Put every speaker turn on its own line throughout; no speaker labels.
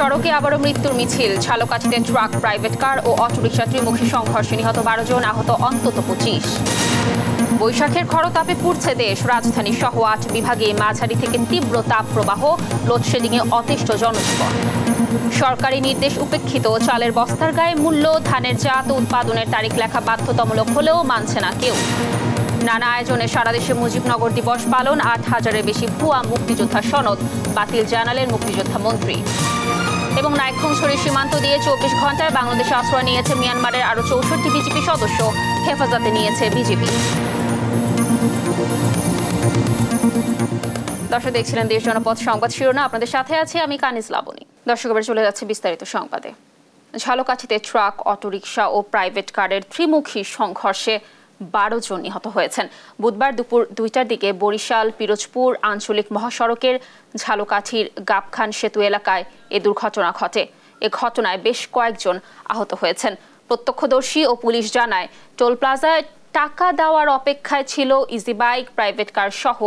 সড়কে আবারও মৃত্যুর মিছিল। ঝালকাঠিতে ট্রাক, প্রাইভেট কার ও অটোরিকশা ত্রিমুখী সংঘর্ষে নিহত 12 জন, আহত অন্তত 25। বৈশাখের খরতাপে পুড়ছে দেশ। রাজধানী সহ 8 বিভাগে মাঝারি থেকে তীব্র তাপ প্রবাহ, লোডশেডিংয়ে অতিষ্ঠ জনজীবন। সরকারি নির্দেশ উপেক্ষিত। চালের বস্তার গায়ে মূল্য, ধানের জাত উৎপাদনের তারিখ লেখা বাধ্যতামূলক হলেও মানছে না কেউ। নানা আয়োজনে সারা দেশে মুজিবনগর দিবস পালন। 8,000-এর বেশি ভুয়া মুক্তিযোদ্ধা সনদ বাতিল জানালেন মুক্তিযোদ্ধা মন্ত্রী। এবং নাইক্ষ্যংছড়ি সীমান্ত দিয়ে 24 ঘন্টায় বাংলাদেশে আশ্রয় নিয়েছে মিয়ানমারের আরও 64 বিজেপি সদস্য। হেফাজতে নিয়েছে বিজেপি। দর্শক দেখছিলেন দেশ জনপথ সংবাদ শিরোনাম। আপনাদের সাথে আছে আমি কানিজ লাবণী। দর্শক এবার চলে যাচ্ছে বিস্তারিত সংবাদে। ঝালকাঠিতে ট্রাক, অটোরিকশা ও প্রাইভেট কারের ত্রিমুখী সংঘর্ষে 12 জন নিহত হয়েছেন। বুধবার দুপুর 2টার দিকে বরিশাল পিরোজপুর আঞ্চলিক মহাসড়কের ঝালকাঠির গাবখান সেতু এলাকায় এ দুর্ঘটনা ঘটে। এ ঘটনায় বেশ কয়েকজন আহত হয়েছেন। প্রত্যক্ষদর্শী ও পুলিশ জানায়, টোল প্লাজায় টাকা দেওয়ার অপেক্ষায় ছিল ইজি বাইক, প্রাইভেট কার সহ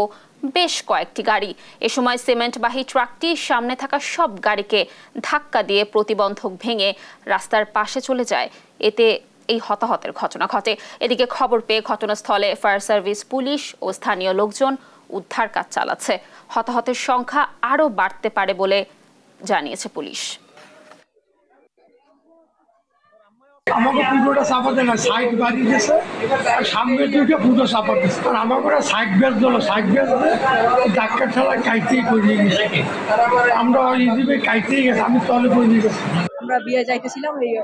বেশ কয়েকটি গাড়ি। এ সময় সিমেন্টবাহী ট্রাকটি সামনে থাকা সব গাড়িকে ধাক্কা দিয়ে প্রতিবন্ধক ভেঙে রাস্তার পাশে চলে যায়। এতে এই হতাহতের ঘটনা ঘটে। এদিকে খবর পেয়ে ঘটনাস্থলে ফায়ার সার্ভিস, পুলিশ ও স্থানীয় লোকজন উদ্ধার কাজ চালাচ্ছে। হতাহতের সংখ্যা আরও বাড়তে পারে বলে জানিয়েছে পুলিশ।
আমাকে পুরোটা চাপা দেয় না, সাইড গাড়ি দিয়েছে, সামনে দুইটা পুরো চাপা দিচ্ছে। আর আমাকে ওরা সাইড বেস দিল, সাইড বেস ডাক্তার ছাড়া কাইতেই করে গেছে। আমরা ইজিবে কাইতেই গেছে, আমি তলে করে নিয়ে গেছি।
আমরা বিয়ে যাইতেছিলাম, এই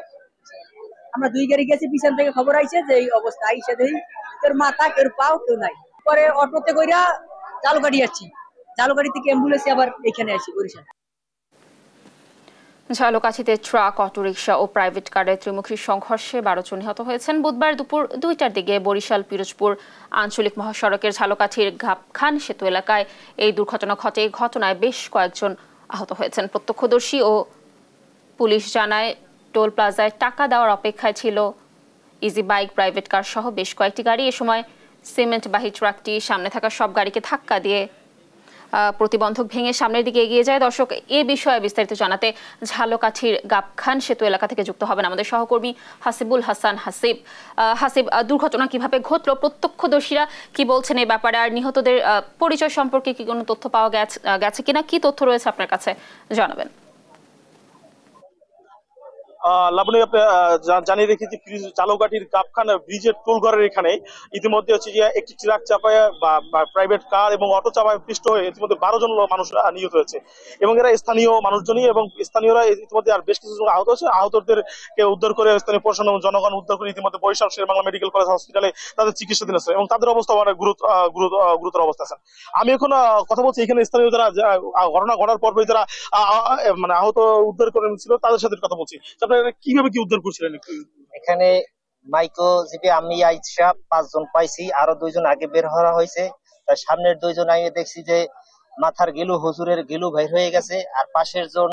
আমরা 2 গাড়ি গেছি, পিছন থেকে খবর আইছে যে এই অবস্থা। আইসে দেখি কেউ মাথা, কেউ পাও, কেউ নাই। পরে অটোতে কইরা ঝালকাঠি যাচ্ছি, ঝালকাঠি থেকে অ্যাম্বুলেন্সে আবার এখানে আসি বরিশাল।
ঝালকাঠিতে ট্রাক, অটোরিকশা ও প্রাইভেট কারের ত্রিমুখী সংঘর্ষে 12 জন নিহত হয়েছেন। বুধবার দুপুর 2টার দিকে বরিশাল পিরোজপুর আঞ্চলিক মহাসড়কের ঝালকাঠির গাবখান সেতু এলাকায় এই দুর্ঘটনা ঘটে। ঘটনায় বেশ কয়েকজন আহত হয়েছেন। প্রত্যক্ষদর্শী ও পুলিশ জানায়, টোল প্লাজায় টাকা দেওয়ার অপেক্ষায় ছিল ইজি বাইক, প্রাইভেট কার সহ বেশ কয়েকটি গাড়ি। এ সময় সিমেন্টবাহী ট্রাকটি সামনে থাকা সব গাড়িকে ধাক্কা দিয়ে প্রতিবন্ধক ভেঙে সামনের দিকে এগিয়ে যায়। দর্শক, এ বিষয়ে বিস্তারিত জানাতে ঝালকাঠির গাবখান সেতু এলাকা থেকে যুক্ত হবেন আমাদের সহকর্মী হাসিবুল হাসান। হাসিব, দুর্ঘটনা কিভাবে ঘটলো, প্রত্যক্ষদর্শীরা কি বলছেন এই ব্যাপারে, আর নিহতদের পরিচয় সম্পর্কে কি কোনো তথ্য পাওয়া গেছে কিনা, কি তথ্য রয়েছে আপনার কাছে জানাবেন।
লাবণী, জানিয়ে রেখেছি ঝালকাঠির গাবখান ব্রিজের টোলঘরের এখানে ইতিমধ্যে হচ্ছে যে একটি ট্রাক চাপায় বা প্রাইভেট কার এবং অটো চাপায় পৃষ্ঠ হয়ে ইতিমধ্যে 12 জন মানুষ নিহত হয়েছে এবং এরা স্থানীয় মানুষজনই, এবং স্থানীয়রা ইতিমধ্যে আর বেশ কিছু জন আহত হয়েছে। আহতদেরকে উদ্ধার করে স্থানীয় প্রশাসন এবং জনগণ উদ্ধার করে ইতিমধ্যে বরিশাল শেরেবাংলা মেডিকেল কলেজ হসপিটালে তাদের চিকিৎসা দিন আছে এবং তাদের অবস্থা অনেক গুরুতর অবস্থা আছে। আমি এখন কথা বলছি এখানে স্থানীয় যারা ঘটনা ঘটার পর্বে যারা মানে আহত উদ্ধার করে ছিল তাদের সাথে কথা বলছি। কিভাবে কি উদ্ধার করছিলেন?
এখানে মাইক্রো জিপে আমি আইসা 5 জন পাইছি, আরো 2 জন আগে বের করা হয়েছে। তার সামনের 2 জন আগে দেখছি যে মাথার গেলু, হুজুরের গেলু বাইর হয়ে গেছে, আর পাশের জন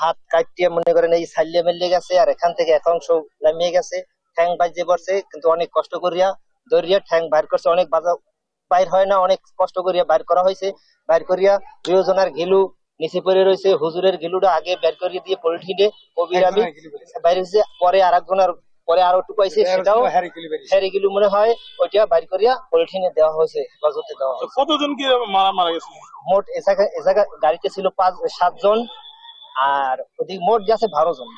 হাত কাটিয়ে মনে করেন এই সাইলে মেলে গেছে, আর এখান থেকে এক অংশ নামিয়ে গেছে, ঠ্যাং বাজে পড়ছে, কিন্তু অনেক কষ্ট করিয়া দরিয়া ঠ্যাং বাইর করছে, অনেক বাজা বাইর হয় না, অনেক কষ্ট করিয়া বাইর করা হয়েছে। বাইর করিয়া 2 জনের গেলু নিচে পড়ে রয়েছে, হুজুরের গেলুটা আগে বের করে দিয়ে পলিথিনে কবির আমি বাইরে হয়েছে, পরে আরেকজনের পরে আরো একটু পাইছে, সেটাও হ্যারি গেলু মনে হয়, ওইটা বাইর করিয়া পলিথিনে দেওয়া হয়েছে, হেফাজতে দেওয়া হয়েছে।
কতজন কি মারা গেছে?
মোট এ জায়গা গাড়িতে ছিল 7 জন, আর ওদিকে মোট গেছে 12 জন।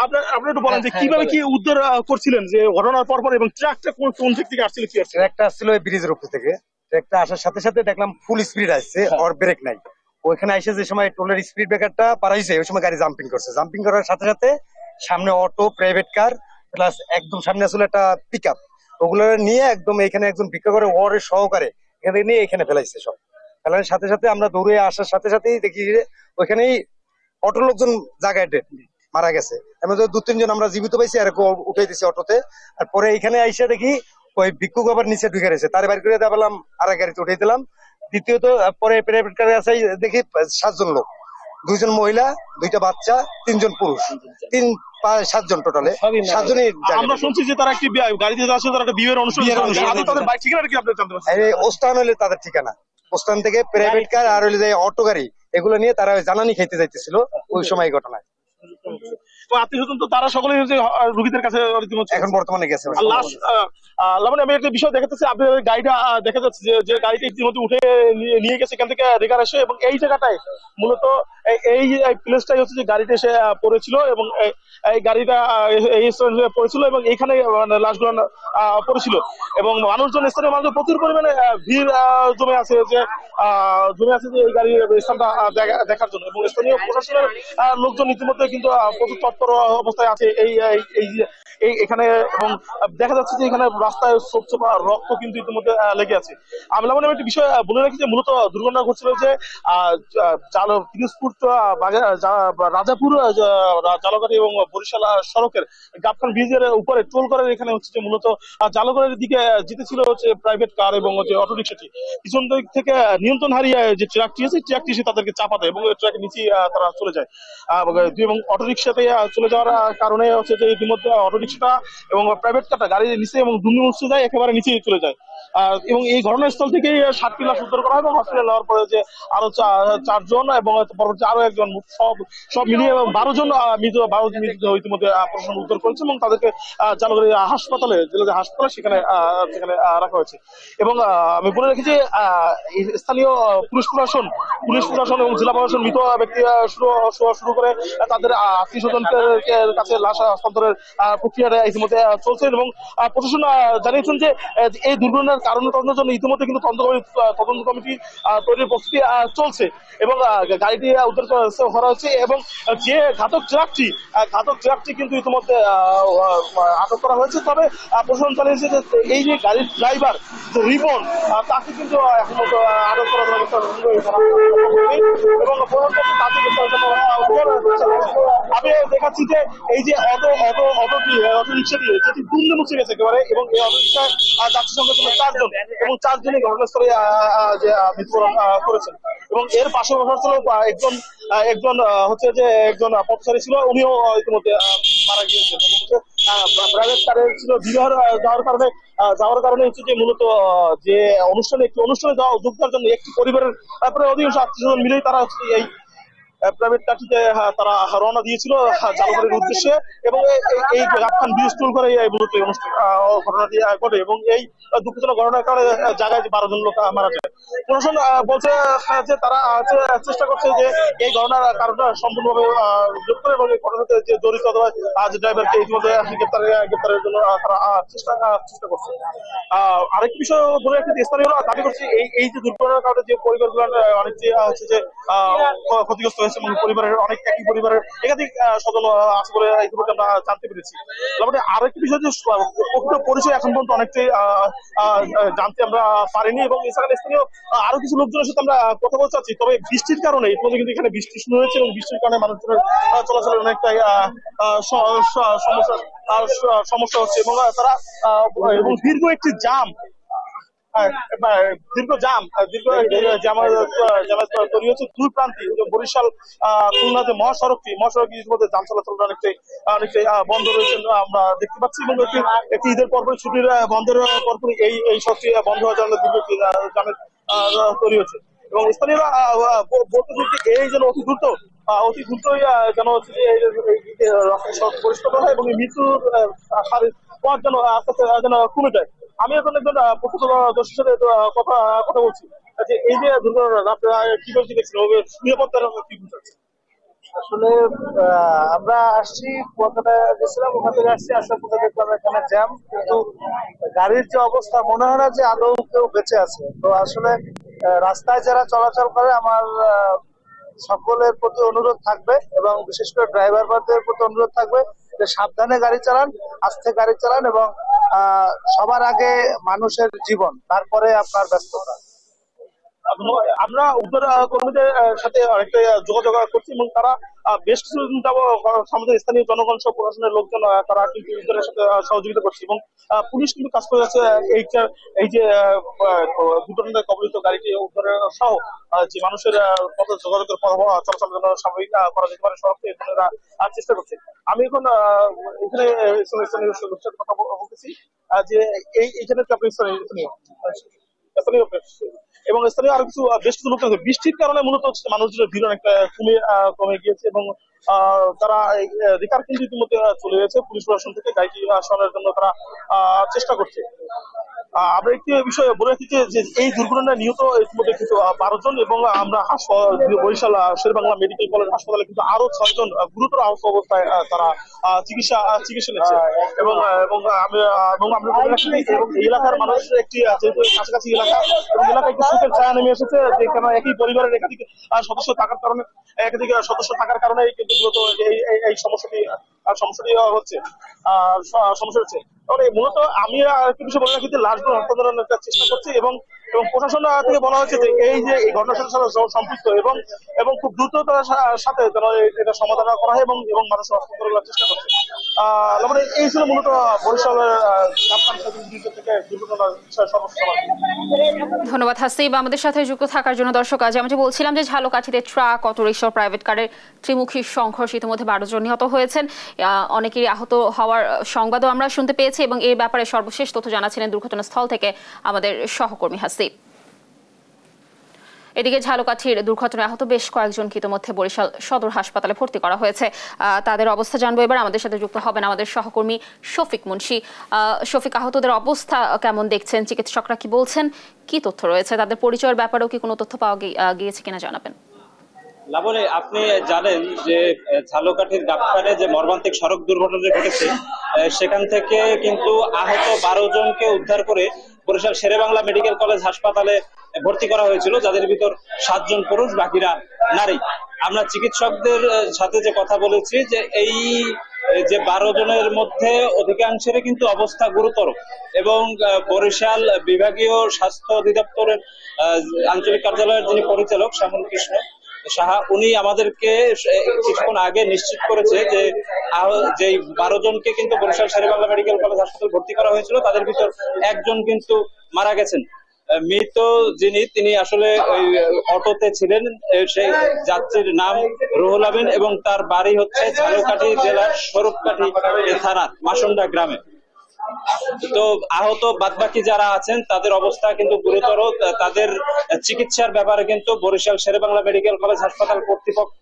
আপনারা একটু বলেন যে কিভাবে কি উদ্ধার করছিলেন যে ঘটনার পর, এবং ট্রাকটা কোন দিক থেকে আসছিল?
ট্রাকটা আসছিল এই ব্রিজের উপর থেকে। ট্রাকটা আসার সাথে সাথে দেখলাম ফুল স্পিড আসছে, ওর ব্রেক নাই। ওইখানে এসে যে সময় টোলের স্পিড ব্রেকারটা পার হয়েছে, ওই সময় গাড়ি জাম্পিং করছে। জাম্পিং করার সাথে সাথে সামনে অটো, প্রাইভেট কার, প্লাস একদম সামনে আসলে একটা পিক আপ, ওগুলো নিয়ে একদম এখানে একজন ভিক্ষা করে ওয়ারের সহকারে এখানে নিয়ে এখানে ফেলাইছে। সব ফেলার সাথে সাথে আমরা দৌড়ে আসার সাথে সাথেই দেখি ওইখানেই অটোর লোকজন জায়গায় মারা গেছে। এমন 2-3 জন আমরা জীবিত পাইছি, আর উঠে দিছি অটোতে। আর পরে এখানে আইসা দেখি ওই ভিক্ষুক আবার নিচে ঢুকে রয়েছে, তার বাইর করে দেওয়ালাম, আর গাড়িতে উঠে দিলাম। দ্বিতীয়ত পরে প্রাইভেট কারে আছে দেখি 7 জন লোক, 2 জন মহিলা, 2টা বাচ্চা, 3 জন পুরুষ, 7 জন টোটালে। 7 জনই
আমরা শুনছি যে তারা একটি গাড়িতে যাচ্ছে, তারা একটা বিয়ের অনুষ্ঠান, তাদের বাইক ঠিকানা কি আপনি জানতে পারছেন?
ওস্তান হলে তাদের ঠিকানা, ওস্তান থেকে প্রাইভেট কার আর হলে অটো গাড়ি এগুলো নিয়ে তারা জানানি খাইতে যাইতেছিল ওই সময় এই ঘটনায়।
আত্মীয় স্বজন তো তারা সকলেই হচ্ছে রোগীদের কাছে
এখন বর্তমানে গেছে।
লাশ লাবণী, আমি একটা বিষয় দেখা যাচ্ছে আপনার গাড়িটা দেখা যাচ্ছে যে গাড়িটা ইতিমধ্যে উঠে নিয়ে গেছে এখান থেকে রেগার এসে, এবং এই জায়গাটায় মূলত এই প্লেসটাই হচ্ছে যে গাড়িটা এসে পড়েছিল এবং এই গাড়িটা এই স্থানে পড়েছিল এবং এইখানে লাশগুলো পড়েছিল এবং মানুষজন, স্থানীয় মানুষজন প্রচুর পরিমাণে ভিড় জমে আছে যে এই গাড়ির স্থানটা দেখার জন্য, এবং স্থানীয় প্রশাসনের লোকজন ইতিমধ্যে কিন্তু প্রচুর তৎপর অবস্থায় আছে এই এখানে, এবং দেখা যাচ্ছে যে এখানে রাস্তায় স্বচ্ছ রক্ত কিন্তু ইতিমধ্যে লেগে আছে। আমি একটি বিষয় বলে রাখি যে মূলত দুর্ঘটনা ঘটছিল যে পিরোজপুর রাজাপুর জালকাঠি এবং বরিশাল সড়কের গাবখান ব্রিজের উপরে টোল করার এখানে হচ্ছে যে মূলত জালকাঠির দিকে যেতেছিল হচ্ছে প্রাইভেট কার এবং হচ্ছে অটোরিকশাটি, পিছন দিক থেকে নিয়ন্ত্রণ হারিয়ে যে ট্রাকটি আছে ট্রাকটি এসে তাদেরকে চাপা দেয় এবং ট্রাকের নিচে তারা চলে যায় এবং অটোরিকশাতে চলে যাওয়ার কারণে হচ্ছে যে ইতিমধ্যে অটোরিকশাটা এবং প্রাইভেট কারটা গাড়ির নিচে এবং দুমড়ে মুচড়ে যায়, একেবারে নিচে চলে যায় এবং এই ঘটনাস্থল থেকে 7টি লাশ উদ্ধার করা হয় এবং হসপিটালে নেওয়ার পরে যে আরো 4জন এবং পরবর্তী আরো একজন সব মিলিয়ে 12 জন মৃত ইতিমধ্যে প্রশাসন উদ্ধার করেছে এবং তাদেরকে জালকাঠি হাসপাতালে সেখানে রাখা হয়েছে। এবং আমি বলে রাখি যে স্থানীয় পুলিশ প্রশাসন এবং জেলা প্রশাসন মৃত ব্যক্তি শুরু করে তাদের আত্মীয় স্বজনের কাছে লাশ হস্তান্তরের প্রক্রিয়াটা ইতিমধ্যে চলছে এবং প্রশাসন জানিয়েছেন যে এই দুর্ঘটনার কারণ তদন্তের জন্য ইতিমধ্যে কিন্তু তদন্ত কমিটি তৈরির প্রস্তুতি চলছে এবং গাড়িটি উদ্ধার করা হচ্ছে এবং যে ঘাতক ট্রাকটি কিন্তু ইতিমধ্যে আটক করা হয়েছে। তবে প্রশাসন জানিয়েছে যে এই যে গাড়ির ড্রাইভার রিপন তাকে কিন্তু এখন আটক করা এবং আমি দেখাচ্ছি যে এই যে অটো রিক্সাটি যেটি দুমড়ে মুচড়ে গেছে একেবারে এবং এই অটো রিক্সা যাত্রী সংখ্যা ছিল 4 জন এবং 4 জনই ঘটনাস্থলে মৃত্যুবরণ করেছেন এবং এর পাশে ছিল একজন হচ্ছে যে একজন পথচারী ছিল, উনিও ইতিমধ্যে মারা গিয়েছেন। প্রাইভেট কারে ছিল যাওয়ার কারণে হচ্ছে যে মূলত যে একটি অনুষ্ঠানে যোগ দেওয়ার জন্য একটি পরিবারের তারপরে অধিকাংশ আত্মীয় স্বজন মিলেই তারা হচ্ছে এই প্রাইভেট কারটিতে তারা রওনা দিয়েছিল জালকাঠির উদ্দেশ্যে এবং এই গাবখান ব্রিজ টোল করে মূলত এই ঘটনাটি ঘটে এবং এই দুঃখজনক ঘটনার কারণে জায়গায় 12 জন লোক মারা যায়। প্রশাসন বলছে যে তারা চেষ্টা করছে যে এই ঘটনার কারণটা সম্পূর্ণভাবে যোগ করে এবং এই ঘটনাতে যে জড়িত ড্রাইভারকে ইতিমধ্যে গ্রেপ্তারের জন্য তারা চেষ্টা করছে। আরেকটি বিষয় বলে রাখছি, স্থানীয়রা দাবি করছে এই যে দুর্ঘটনার কারণে যে পরিবারগুলো অনেকটি হচ্ছে যে ক্ষতিগ্রস্ত হয়েছে এবং পরিবারের একই পরিবারের একাধিক স্বজন আছে বলে ইতিমধ্যে আমরা জানতে পেরেছি। আরেকটি বিষয় যে প্রকৃত পরিচয় এখন পর্যন্ত অনেকটাই জানতে আমরা পারিনি এবং এছাড়া স্থানীয় আরো কিছু লোকজনের সাথে আমরা কথা বলতে চাচ্ছি। তবে বৃষ্টির কারণে ইতিমধ্যে কিন্তু এখানে বৃষ্টি শুরু হয়েছে এবং বৃষ্টির কারণে মানুষজনের চলাচলের অনেকটাই সমস্যা হচ্ছে এবং তারা এবং দীর্ঘ একটি জাম তৈরি হচ্ছে দুই প্রান্তে বরিশাল খুলনা যে মহাসড়কটি ইতিমধ্যে যান চলাচল অনেকটাই বন্ধ রয়েছে আমরা দেখতে পাচ্ছি এবং একটি ঈদের পরপর ছুটির বন্ধের পরপরই এই সড়কটি বন্ধ হওয়ার জন্য দীর্ঘ একটি জামের তৈরি হচ্ছে এবং স্থানীয়রা বলতে চাইছে এই যেন অতি দ্রুতই যেন হচ্ছে যে সড়ক পরিষ্কার হয় এবং মৃত্যুর পথ যেন আস্তে আস্তে যেন কমে যায়। আমি এখন একজন প্রত্যক্ষদর্শীর সাথে কথা বলছি যে এই যে দুর্ঘটনা আপনারা কি বলছি দেখছেন নিরাপত্তার কি বুঝাচ্ছে?
আসলে আমরা আসছি কলকাতা গেছিলাম, ওখান থেকে আসছি, আসার পথে দেখলাম এখানে জ্যাম, কিন্তু গাড়ির যে অবস্থা মনে হয় না যে আদৌ কেউ বেঁচে আছে। তো আসলে রাস্তায় যারা চলাচল করে আমার সকলের প্রতি অনুরোধ থাকবে এবং বিশেষ করে ড্রাইভারদের প্রতি অনুরোধ থাকবে যে সাবধানে গাড়ি চালান, আস্তে গাড়ি চালান এবং সবার আগে মানুষের জীবন, তারপরে আপনার ব্যস্ততা।
আমরা উদ্ধার কর্মীদের সাথে অনেকটা যোগাযোগ করছি এবং তারা বেশ কিছুদিন আমাদের স্থানীয় জনগণ সহ প্রশাসনের লোকজন তারা কিন্তু উদ্ধারের সাথে সহযোগিতা করছে এবং পুলিশ কিন্তু কাজ করে যাচ্ছে এই যে দুর্ঘটনায় কবলিত গাড়িটি উদ্ধারের সহ যে মানুষের পথে যোগাযোগের চলাচল জন্য স্বাভাবিক করা যেতে পারে সড়কটি এরা চেষ্টা করছে। আমি এখন এখানে কথা বলতেছি যে এইখানে স্থানীয় এবং স্থানীয় আরো কিছু বেশ কিছু লোক বৃষ্টির কারণে মূলত মানুষজনের ভিড় অনেকটা কমে গিয়েছে এবং তারা রিকার কিন্তু ইতিমধ্যে চলে গেছে পুলিশ প্রশাসন থেকে গাড়িটি সরানোর জন্য তারা চেষ্টা করছে। আমরা একটি বিষয় বলে রাখি যে এই দুর্ঘটনায় নিহত ইতিমধ্যে কিন্তু 12 জন এবং আমরা বরিশাল শেরেবাংলা মেডিকেল কলেজ হাসপাতালে কিন্তু আরো 6 জন গুরুতর আহত অবস্থায় তারা চিকিৎসা নিচ্ছে এবং আমরা বলে রাখি এবং এই এলাকার মানুষের একটি যেহেতু কাছাকাছি এলাকা এবং এলাকায় একটি সুখের ছায়া নেমে এসেছে যেখানে একই পরিবারের একাধিক সদস্য থাকার কারণে কিন্তু মূলত এই সমস্যাটি হচ্ছে সমস্যা হচ্ছে। তাহলে মূলত আমি একটি বিষয় বলে রাখি যে লাশগুলো হস্তান্তরের চেষ্টা করছি এবং প্রশাসন থেকে বলা হচ্ছে যে এই যে এই ঘটনার সাথে সম্পৃক্ত এবং খুব দ্রুততার সাথে যেন এটা সমাধান করা হয় এবং মানুষ হস্তান্তর করার চেষ্টা করছে। মানে এই ছিল মূলত বরিশালের থেকে দুর্ঘটনার সমস্যা।
ধন্যবাদ হাসিব আমাদের সাথে যুক্ত থাকার জন্য। দর্শক, আজ আমি যে বলছিলাম যে ঝালকাঠিতে ট্রাক, অটোরিকশা, প্রাইভেট কারের ত্রিমুখী সংঘর্ষ, ইতিমধ্যে 12 জন নিহত হয়েছেন, অনেকেই আহত হওয়ার সংবাদও আমরা শুনতে পেয়েছি এবং এই ব্যাপারে সর্বশেষ তথ্য জানাচ্ছিলেন দুর্ঘটনাস্থল থেকে আমাদের সহকর্মী হাসিব। এদিকে ঝালকাঠির দুর্ঘটনায় আহত বেশ কয়েকজনকে ইতিমধ্যে বরিশাল সদর হাসপাতালে ভর্তি করা হয়েছে। তাদের অবস্থা জানবো এবার। আমাদের সাথে যুক্ত হবেন আমাদের সহকর্মী শফিক মুন্সি। শফিক, আহতদের অবস্থা কেমন দেখছেন? চিকিৎসকরা কি বলছেন? কি তথ্য রয়েছে? তাদের পরিচয়ের ব্যাপারেও কি কোনো তথ্য পাওয়া গিয়েছে কিনা জানাবেন।
লাবণী, আপনি জানেন যে ঝালকাঠির গাবখানে যে মর্মান্তিক সড়ক দুর্ঘটনা ঘটেছে সেখান থেকে কিন্তু আহত 12 জনকে উদ্ধার করে বরিশাল শেরেবাংলা মেডিকেল কলেজ হাসপাতালে ভর্তি করা হয়েছিল, যাদের ভিতর 7 জন পুরুষ, বাকিরা নারী। আমরা চিকিৎসকদের সাথে যে কথা বলেছি যে এই যে 12 জনের মধ্যে অধিকাংশেরই কিন্তু অবস্থা গুরুতর এবং বরিশাল বিভাগীয় স্বাস্থ্য অধিদপ্তরের আঞ্চলিক কার্যালয়ের যিনি পরিচালক শ্যামল কৃষ্ণ সাহা, উনি আমাদেরকে কিছুক্ষণ আগে নিশ্চিত করেছে যে 12 জনকে কিন্তু বরিশাল শেরেবাংলা মেডিকেল কলেজ হাসপাতালে ভর্তি করা হয়েছিল, তাদের ভিতর 1 জন কিন্তু মারা গেছেন। মৃত তিনি আসলে ওই অটোতে ছিলেন, সেই যাত্রীর নাম রুহুল আমিন এবং তার বাড়ি হচ্ছে ঝালকাঠি জেলার স্বরূপকাঠি থানার মাসুন্ডা গ্রামে। তো আহত বাদবাকি যারা আছেন তাদের অবস্থা কিন্তু গুরুতর। তাদের চিকিৎসার ব্যাপারে কিন্তু বরিশাল শেরেবাংলা মেডিকেল কলেজ হাসপাতাল কর্তৃপক্ষ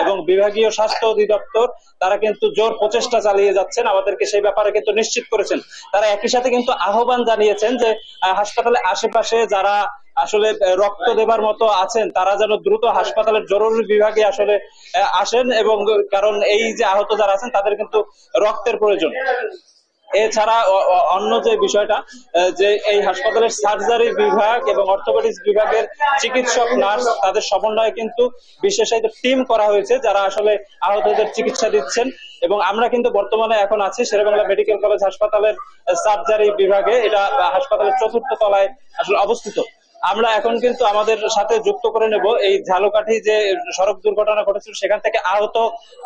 এবং বিভাগীয় স্বাস্থ্য অধিদপ্তর তারা কিন্তু জোর প্রচেষ্টা চালিয়ে যাচ্ছেন, আমাদেরকে সেই ব্যাপারে কিন্তু নিশ্চিত করেছেন। তারা একই সাথে কিন্তু আহ্বান জানিয়েছেন যে হাসপাতালের আশেপাশে যারা আসলে রক্ত দেবার মতো আছেন তারা যেন দ্রুত হাসপাতালের জরুরি বিভাগে আসলে আসেন, এবং কারণ এই যে আহত যারা আছেন তাদের কিন্তু রক্তের প্রয়োজন। এছাড়া অন্য যে বিষয়টা যে এই হাসপাতালের সার্জারি বিভাগ এবং অর্থোপেডিক্স বিভাগের চিকিৎসক, নার্স, তাদের সমন্বয়ে কিন্তু বিশেষায়িত টিম করা হয়েছে যারা আসলে আহতদের চিকিৎসা দিচ্ছেন। এবং আমরা কিন্তু বর্তমানে এখন আছি শেরেবাংলা মেডিকেল কলেজ হাসপাতালের সার্জারি বিভাগে, এটা হাসপাতালের 4র্থ তলায় আসলে অবস্থিত। আমরা এখন কিন্তু আমাদের সাথে যুক্ত করে নেব এই ঝালকাঠি যে সড়ক দুর্ঘটনা ঘটেছিল সেখান থেকে আহত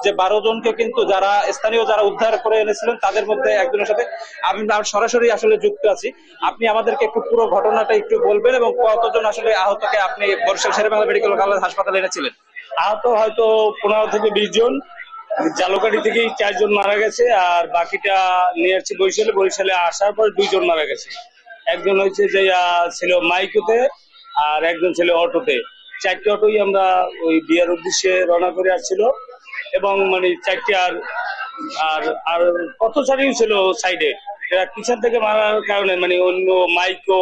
যে 12 জনকে কিন্তু যারা স্থানীয় যারা উদ্ধার করে এনেছিলেন তাদের মধ্যে একজনের সাথে আমি সরাসরি আসলে যুক্ত আছি। আপনি আমাদেরকে একটু পুরো ঘটনাটা একটু বলবেন এবং কতজন আসলে আহতকে আপনি বরিশাল শেরেবাংলা মেডিকেল কলেজ হাসপাতালে এনেছিলেন?
আহত হয়তো 15 থেকে 20 জন। ঝালকাঠি থেকে 4 জন মারা গেছে আর বাকিটা নিয়ে আসছে বরিশালে আসার পর 2 জন মারা গেছে। একজন হয়েছে যে ছিল মাইকোতে আর একজন ছিল অটোতে। 4টি অটোই আমরা ওই বিয়ার উদ্দেশ্যে রওনা করে আসছিল এবং মানে 4টি আর পথচারীও ছিল সাইডে। এরা পিছন থেকে মারার কারণে মানে অন্য মাইকো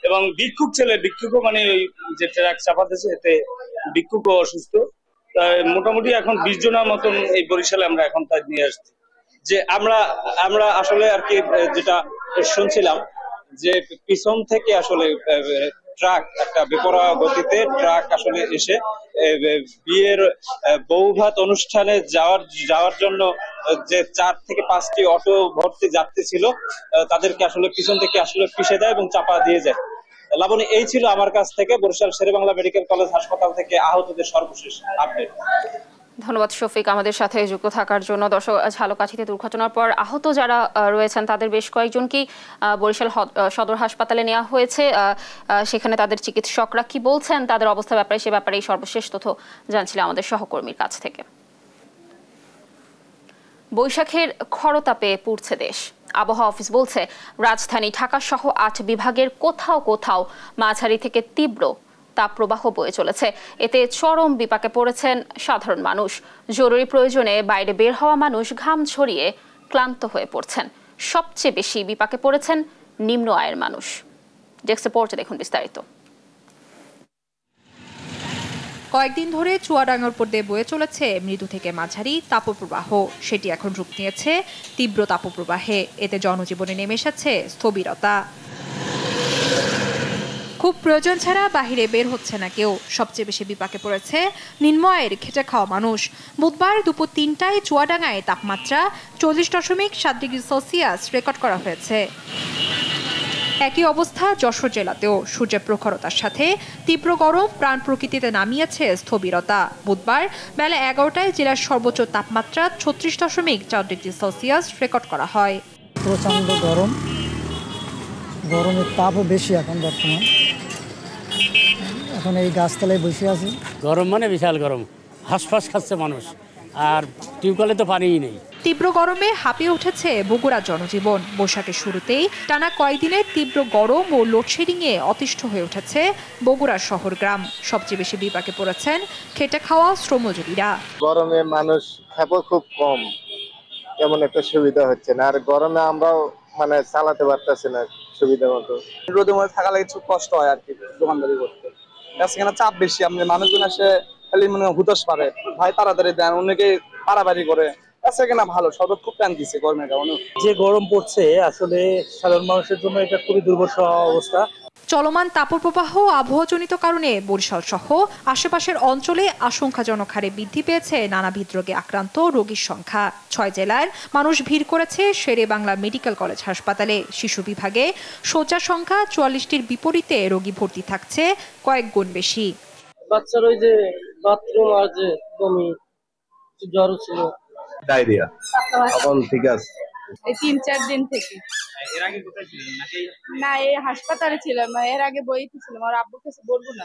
এবং ভিক্ষুকও মানে ওই যে ট্রাক চাপাতেছে এতে ভিক্ষুকও অসুস্থ। মোটামুটি এখন 20 জনের মতন এই বরিশালে আমরা এখন তাই নিয়ে আসছি।
যে আমরা আসলে আর কি যেটা শুনছিলাম যে পিছন থেকে আসলে ট্রাক, একটা বেপরোয়া গতিতে ট্রাক আসলে এসে বিয়ের বৌভাত অনুষ্ঠানে যাওয়ার জন্য যে 4 থেকে 5টি অটো ভর্তি যাত্রী ছিল তাদেরকে আসলে পিছন থেকে আসলে পিষে দেয় এবং চাপা দিয়ে যায়। লাবণী, এই ছিল আমার কাছ থেকে বরিশাল শেরেবাংলা মেডিকেল কলেজ হাসপাতাল থেকে আহতদের সর্বশেষ আপডেট।
ধন্যবাদ শফিক আমাদের সাথে যুক্ত থাকার জন্য। দর্শক, ঝালকাঠিতে দুর্ঘটনার পর আহত যারা রয়েছেন তাদের বেশ কয়েকজনকেই বরিশাল সদর হাসপাতালে নেওয়া হয়েছে। সেখানে তাদের চিকিৎসকরা কি বলছেন তাদের অবস্থা ব্যাপারে, সে ব্যাপারে সর্বশেষ তথ্য জানছিলাম আমাদের সহকর্মীর কাছ থেকে। বৈশাখের খরতাপে পুড়ছে দেশ। আবহাওয়া অফিস বলছে রাজধানী ঢাকা সহ 8 বিভাগের কোথাও কোথাও মাঝারি থেকে তীব্র তাপপ্রবাহ বয়ে চলেছে। এতে চরম বিপাকে পড়েছেন সাধারণ মানুষ। জরুরি প্রয়োজনে বাইরে বের হওয়া মানুষ ঘাম ঝরিয়ে ক্লান্ত হয়ে পড়ছেন। সবচেয়ে বেশি বিপাকে পড়েছেন নিম্ন আয়ের মানুষ। ডেস্ক রিপোর্টে দেখুন বিস্তারিত।
কয়েকদিন ধরে চুয়াডাঙ্গার উপর দিয়ে বয়ে চলেছে মৃদু থেকে মাঝারি তাপপ্রবাহ। সেটি এখন রূপ নিয়েছে তীব্র তাপপ্রবাহে। এতে জনজীবনে নেমে এসেছে স্থবিরতা। খুব প্রয়োজন ছাড়া বাহিরে বের হচ্ছে না কেউ। সবচেয়ে বেশি বিপাকে পড়েছে নিম্ন আয়ের খেটে খাওয়া মানুষ। বুধবার দুপুর ৩টায় চুয়াডাঙ্গায় তাপমাত্রা 40.7 ডিগ্রি সেলসিয়াস রেকর্ড করা হয়েছে। একই অবস্থা যশোর জেলাতেও। সূর্যের প্রখরতার সাথে তীব্র গরম প্রাণ প্রকৃতিতে নামিয়েছে স্থবিরতা। বুধবার বেলা 11টায় জেলার সর্বোচ্চ তাপমাত্রা 36.4 ডিগ্রি সেলসিয়াস রেকর্ড করা হয়।
প্রচণ্ড গরম, গরমের তাপও বেশি এখন বর্তমান। এখন এই গাছতলায় বসে আছে।
গরম মানে বিশাল গরম, হাঁসফাঁস খাচ্ছে মানুষ, আর টিউবওয়েলে তো পানিই নেই।
তীব্র গরমে হাঁপিয়ে উঠেছে বগুড়ার জনজীবন। বৈশাখের শুরুতেই টানা কয়েকদিনের তীব্র গরম ও লোডশেডিংয়ে অতিষ্ঠ হয়ে উঠেছে বগুড়ার শহর গ্রাম। সবচেয়ে বেশি বিপাকে পড়েছেন খেটে খাওয়া শ্রমজীবীরা।
গরমে মানুষ খেপো খুব কম, তেমন একটা সুবিধা হচ্ছে না। আর গরমে আমরাও মানে চালাতে পারতেছি না সুবিধা মতো।
রোদের মধ্যে থাকা লাগে খুব কষ্ট হয় আর কি দোকানদারি করতে। সেখানে চাপ বেশি, আপনি মানুষজন আসে খালি মানে হুতস পারে, ভাই তাড়াতাড়ি দেন, অনেকে পারাবাড়ি করে। সেখানে ভালো, শরবত খুব টান দিচ্ছে গরমের কারণে।
যে গরম পড়ছে আসলে সাধারণ মানুষের জন্য এটা খুবই দুর্বহ অবস্থা।
চলমান তাপপ্রবাহ আবহাওয়াজনিত কারণে বরিশাল সহ আশেপাশের অঞ্চলে আশঙ্কাজনক হারে বৃদ্ধি পেয়েছে নানাবিধ রোগে আক্রান্ত রোগীর সংখ্যা। 6 জেলার মানুষ ভিড় করেছে শেরে বাংলা মেডিকেল কলেজ হাসপাতালে। শিশু বিভাগে শয্যা সংখ্যা 44টির বিপরীতে রোগী ভর্তি থাকছে কয়েক গুণ বেশি।
বাচ্চার ওই যে বাথরুম আর যে বমি, জ্বর ছিল,
ডায়রিয়া এখন ঠিক আছে।
এই 3-4 দিন থেকে।
এর আগে কোথায় ছিলেন? নাকি
না, এই হাসপাতালে ছিলাম না, এর আগে বইতে ছিলাম। আর আব্বুর কাছে বলবো না।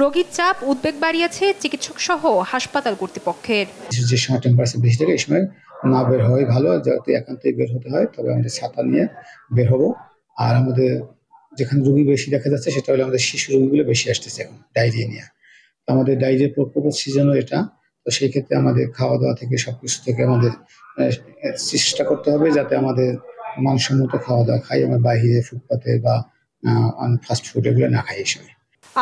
রোগীর চাপ উদ্বেগ বাড়িয়েছে চিকিৎসক সহ হাসপাতাল কর্তৃপক্ষের।
যে সময় টেম্পারেচার বেশি থাকে এই সময় না বের হওয়াই ভালো। যদি একান্তই বের হতে হয় তবে আমাদের ছাতা নিয়ে বের হবো। আর আমাদের যেখানে রোগী বেশি দেখা যাচ্ছে সেটা হলো আমাদের শিশু রোগীগুলো বেশি আসতেছে এখন ডায়রিয়া নিয়ে। আমাদের ডায়রিয়া প্রকোপ সিজনও এটা। তো সেই ক্ষেত্রে আমাদের খাওয়া দাওয়া থেকে সবকিছু থেকে আমাদের চেষ্টা করতে হবে যাতে আমাদের মানসম্মত খাওয়া দাওয়া খাই, আমরা বাইরে ফুটপাতে বা ফাস্ট ফুড এগুলো না খাই এই সময়।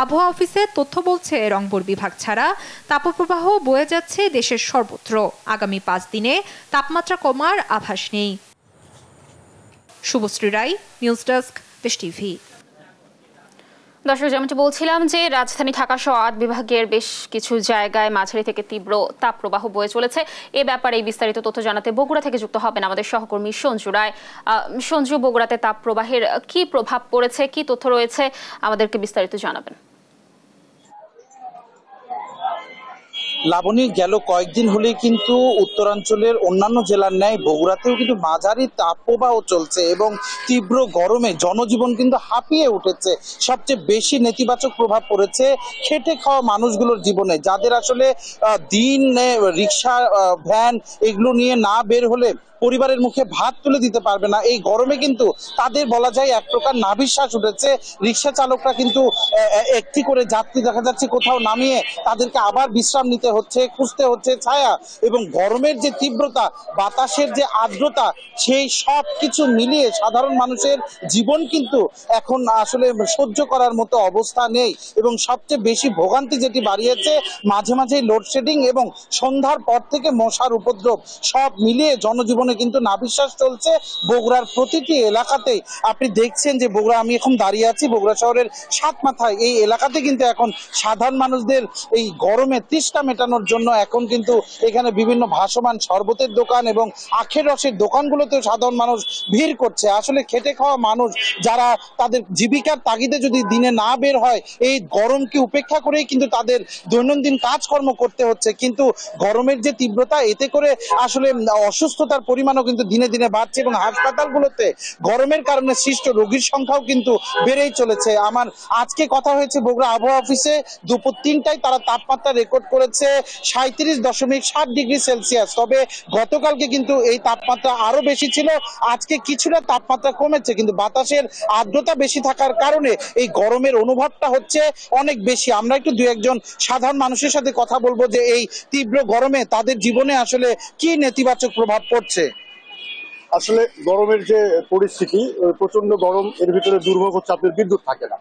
আবহাওয়া অফিসের তথ্য বলছে রংপুর বিভাগ ছাড়া তাপপ্রবাহ বয়ে যাচ্ছে দেশের সর্বত্র। আগামী 5 দিনে তাপমাত্রা কমার আভাস নেই। শুভশ্রী রায়, নিউজ ডেস্ক, দেশ টিভি।
দর্শক, যেমনটি বলছিলাম যে রাজধানী ঢাকা সহ 8 বিভাগের বেশ কিছু জায়গায় মাঝারি থেকে তীব্র তাপপ্রবাহ বয়ে চলেছে। এ ব্যাপারে বিস্তারিত তথ্য জানাতে বগুড়া থেকে যুক্ত হবেন আমাদের সহকর্মী সঞ্জু রায়। সঞ্জু, বগুড়াতে তাপপ্রবাহের কি প্রভাব পড়েছে, কি তথ্য রয়েছে, আমাদেরকে বিস্তারিত জানাবেন।
লাবণী, গেল কয়েকদিন হলেই কিন্তু উত্তরাঞ্চলের অন্যান্য জেলার ন্যায় বগুড়াতেও কিন্তু মাঝারি তাপপ্রবাহ চলছে এবং তীব্র গরমে জনজীবন কিন্তু হাঁপিয়ে উঠেছে। সবচেয়ে বেশি নেতিবাচক প্রভাব পড়েছে খেটে খাওয়া মানুষগুলোর জীবনে, যাদের আসলে দিন রিক্সা ভ্যান এগুলো নিয়ে না বের হলে পরিবারের মুখে ভাত তুলে দিতে পারবে না। এই গরমে কিন্তু তাদের বলা যায় এক প্রকার নাভিশ্বাস উঠেছে। রিক্সা চালকরা কিন্তু একটি করে যাত্রী দেখা যাচ্ছে কোথাও নামিয়ে তাদেরকে আবার বিশ্রাম নিতে হচ্ছে, খুঁজতে হচ্ছে ছায়া। এবং গরমের যে তীব্রতা, বাতাসের যে আর্দ্রতা, সেই সব কিছু মিলিয়ে সাধারণ মানুষের জীবন কিন্তু এখন আসলে সহ্য করার মতো অবস্থা নেই। এবং সবচেয়ে বেশি ভোগান্তি যেটি বাড়িয়েছে, মাঝে মাঝে লোডশেডিং এবং সন্ধ্যার পর থেকে মশার উপদ্রব, সব মিলিয়ে জনজীবনে কিন্তু নাভিশ্বাস চলছে বগুড়ার প্রতিটি এলাকাতেই। আপনি দেখছেন যে বগুড়া, আমি এখন দাঁড়িয়ে আছি বগুড়া শহরের 7 মাথায়। এই এলাকাতে কিন্তু এখন সাধারণ মানুষদের এই গরমে তৃষ্ণা মেটানোর জন্য এখন কিন্তু এখানে বিভিন্ন ভাসমান শরবতের দোকান এবং আখের রসের দোকানগুলোতেও সাধারণ মানুষ ভিড় করছে। আসলে খেটে খাওয়া মানুষ যারা তাদের জীবিকার তাগিদে যদি দিনে না বের হয়, এই গরমকে উপেক্ষা করেই কিন্তু তাদের দৈনন্দিন কাজকর্ম করতে হচ্ছে। কিন্তু গরমের যে তীব্রতা, এতে করে আসলে অসুস্থতার পরিমাণও কিন্তু দিনে দিনে বাড়ছে এবং হাসপাতালগুলোতে গরমের কারণে সৃষ্ট রোগীর সংখ্যাও কিন্তু বেড়েই চলেছে। আমার আজকে কথা হয়েছে বগুড়া আবহাওয়া অফিসে, দুপুর 3টায় তারা তাপমাত্রা রেকর্ড করেছে 37.7 ডিগ্রি সেলসিয়াস। তবে গতকালকে কিন্তু এই তাপমাত্রা আরো বেশি ছিল, আজকে কিছুটা তাপমাত্রা কমেছে, কিন্তু বাতাসের আর্দ্রতা বেশি থাকার কারণে এই গরমের অনুভবটা হচ্ছে অনেক বেশি। আমরা একটু দু একজন সাধারণ মানুষের সাথে কথা বলবো যে এই তীব্র গরমে তাদের জীবনে আসলে কি নেতিবাচক প্রভাব পড়ছে।
আসলে গরমের যে পরিস্থিতি, প্রচন্ড গরম, এর ভিতরে দুর্ভোগ হচ্ছে আপনার বিদ্যুৎ থাকে না,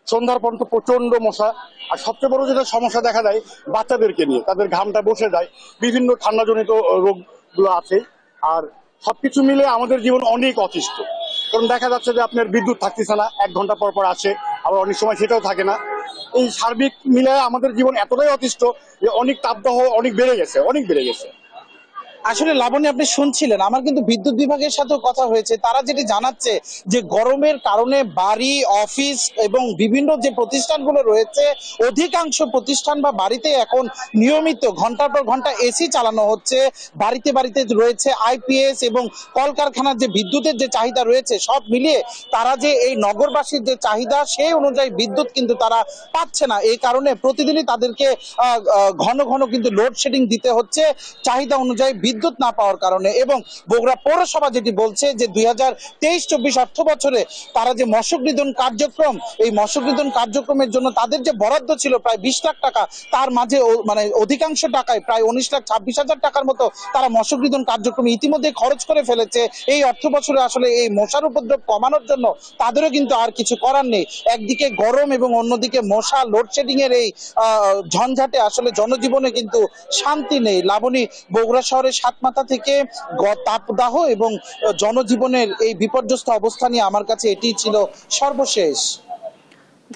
সন্ধ্যার পর তো প্রচন্ড মশা। আর সবচেয়ে বড় যেটা সমস্যা দেখা যায় বাচ্চাদেরকে নিয়ে, তাদের ঘামটা বসে যায়, বিভিন্ন ঠান্ডাজনিত রোগগুলো আছে। আর সবকিছু মিলে আমাদের জীবন অনেক অতিষ্ঠ, কারণ দেখা যাচ্ছে যে আপনার বিদ্যুৎ থাকতেছে না, 1 ঘন্টা পর পর আসে, আবার অনেক সময় সেটাও থাকে না। এই সার্বিক মিলে আমাদের জীবন এতটাই অতিষ্ঠ যে অনেক তাপদাহ অনেক বেড়ে গেছে।
আসলে লাবণী, আপনি শুনছিলেন, আমার কিন্তু বিদ্যুৎ বিভাগের সাথেও কথা হয়েছে, তারা যেটি জানাচ্ছে যে গরমের কারণে বাড়ি, অফিস এবং বিভিন্ন যে প্রতিষ্ঠানগুলো রয়েছে, অধিকাংশ প্রতিষ্ঠান বা বাড়িতে এখন নিয়মিত ঘন্টার পর ঘন্টা এসি চালানো হচ্ছে। বাড়িতে বাড়িতে রয়েছে আইপিএস এবং কলকারখানার যে বিদ্যুতের যে চাহিদা রয়েছে, সব মিলিয়ে তারা যে এই নগরবাসীর যে চাহিদা সেই অনুযায়ী বিদ্যুৎ কিন্তু তারা পাচ্ছে না। এই কারণে প্রতিদিনই তাদেরকে ঘন ঘন কিন্তু লোডশেডিং দিতে হচ্ছে চাহিদা অনুযায়ী বিদ্যুৎ না পাওয়ার কারণে। এবং বগুড়া পৌরসভা যেটি বলছে যে 2023-24 অর্থ বছরে তারা যে মশক নিধন কার্যক্রম, এই মশক নিধন কার্যক্রমের জন্য তাদের যে বরাদ্দ ছিল প্রায় 20 লাখ টাকা, তার মাঝে মানে অধিকাংশ টাকায় প্রায় 19,26,000 টাকার মতো তারা মশক নিধন কার্যক্রমে ইতিমধ্যে খরচ করে ফেলেছে। এই অর্থ বছরে আসলে এই মশার উপদ্রব কমানোর জন্য তাদেরও কিন্তু আর কিছু করার নেই। একদিকে গরম এবং অন্যদিকে মশা, লোডশেডিং এর এই ঝঞ্ঝাটে আসলে জনজীবনে কিন্তু শান্তি নেই। লাবণী, বগুড়া শহরের সাতমাথা থেকে তাপদাহ এবং জনজীবনের এই বিপর্যস্ত অবস্থা নিয়ে আমার কাছে এটি ছিল সর্বশেষ।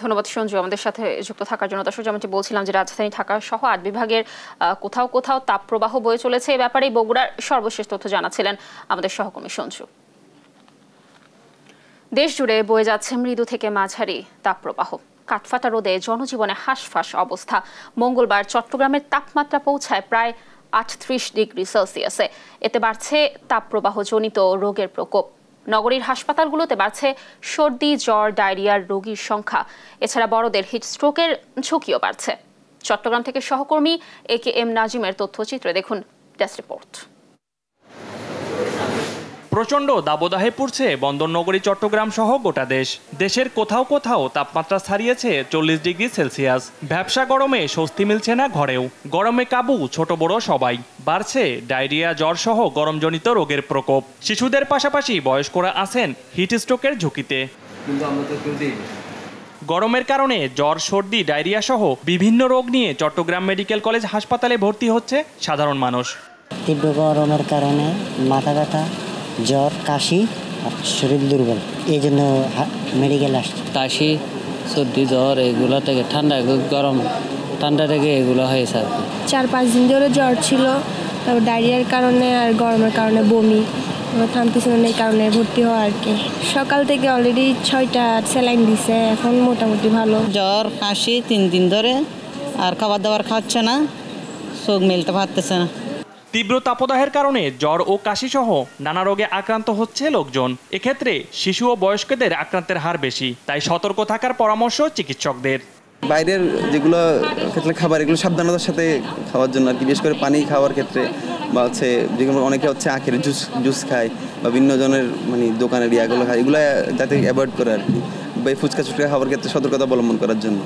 ধন্যবাদ সঞ্জু আমাদের সাথে যুক্ত থাকার জন্য। দর্শক, যেমনটি বলছিলাম যে রাজধানী ঢাকা সহ 8 বিভাগের কোথাও কোথাও তাপপ্রবাহ বয়ে চলেছে। এই ব্যাপারে বগুড়ার সর্বশেষ তথ্য জানাচ্ছিলেন আমাদের সহকর্মী সঞ্জু। দেশ জুড়ে বয়ে যাচ্ছে মৃদু থেকে মাঝারি তাপপ্রবাহ। কাঠফাটা রোদে জনজীবনে হাঁসফাঁস অবস্থা। মঙ্গলবার চট্টগ্রামের তাপমাত্রা পৌঁছায় প্রায় 38 ডিগ্রি সেলসিয়াসে। এতে বাড়ছে তাপপ্রবাহজনিত রোগের প্রকোপ। নগরীর হাসপাতালগুলোতে বাড়ছে সর্দি, জ্বর, ডায়রিয়ার রোগীর সংখ্যা। এছাড়া বড়দের হিটস্ট্রোকের ঝুঁকিও বাড়ছে। চট্টগ্রাম থেকে সহকর্মী AKM নাজিমের তথ্যচিত্রে দেখুন ডেস্ক রিপোর্ট।
প্রচণ্ড দাবদাহে পড়ছে বন্দরনগরী চট্টগ্রাম সহ গোটা দেশ। দেশের কোথাও কোথাও তাপমাত্রা ছাড়িয়েছে 40 ডিগ্রি সেলসিয়াস। ব্যবসা গরমে স্বস্তি মিলছে না ঘরেও। গরমে কাবু ছোট বড় সবাই। বাড়ছে ডায়রিয়া, জ্বর সহ গরমজনিত রোগের প্রকোপ। শিশুদের পাশাপাশি বয়স্করা আছেন হিটস্ট্রোকের ঝুঁকিতে। গরমের কারণে জ্বর, সর্দি, ডায়রিয়া সহ বিভিন্ন রোগ নিয়ে চট্টগ্রাম মেডিকেল কলেজ হাসপাতালে ভর্তি হচ্ছে সাধারণ মানুষ।
তীব্র গরমের কারণে মাথা ব্যথা, জ্বর, কাশি আর শরীর দুর্বল, এই জন্য মেডিকেল আসছে।
কাশি, সর্দি, জ্বর এগুলো থেকে ঠান্ডা থেকে এগুলো হয়েছে।
4-5 দিন ধরে জ্বর ছিল, তারপর ডায়রিয়ার কারণে আর গরমের কারণে বমি থামতেছিল না, এই কারণে ভর্তি হওয়া আর কি। সকাল থেকে অলরেডি 6টা স্যালাইন দিছে, এখন মোটামুটি ভালো।
জ্বর, কাশি 3 দিন ধরে, আর খাবার দাবার খাচ্ছে না, চোখ মেলতে পারতেছে না।
তীব্র তাপদাহের কারণে জ্বর ও কাশি সহ নানা রোগে আক্রান্ত হচ্ছে লোকজন। এক্ষেত্রে শিশু ও বয়স্কদের আক্রান্তের হার বেশি, তাই সতর্ক থাকার পরামর্শ চিকিৎসকদের।
বাইরের যেগুলো ক্ষেত্রে খাবার, এগুলো সাবধানতার সাথে খাওয়ার জন্য আর কি, বিশেষ করে পানি খাওয়ার ক্ষেত্রে, বা হচ্ছে যেগুলো অনেকে হচ্ছে আখের জুস খায় বা বিভিন্ন জনের মানে দোকানের ইয়াগুলো খায়, এগুলো যাতে অ্যাভয়েড করে আর কি, বা ফুচকা খাওয়ার ক্ষেত্রে সতর্কতা অবলম্বন করার জন্য।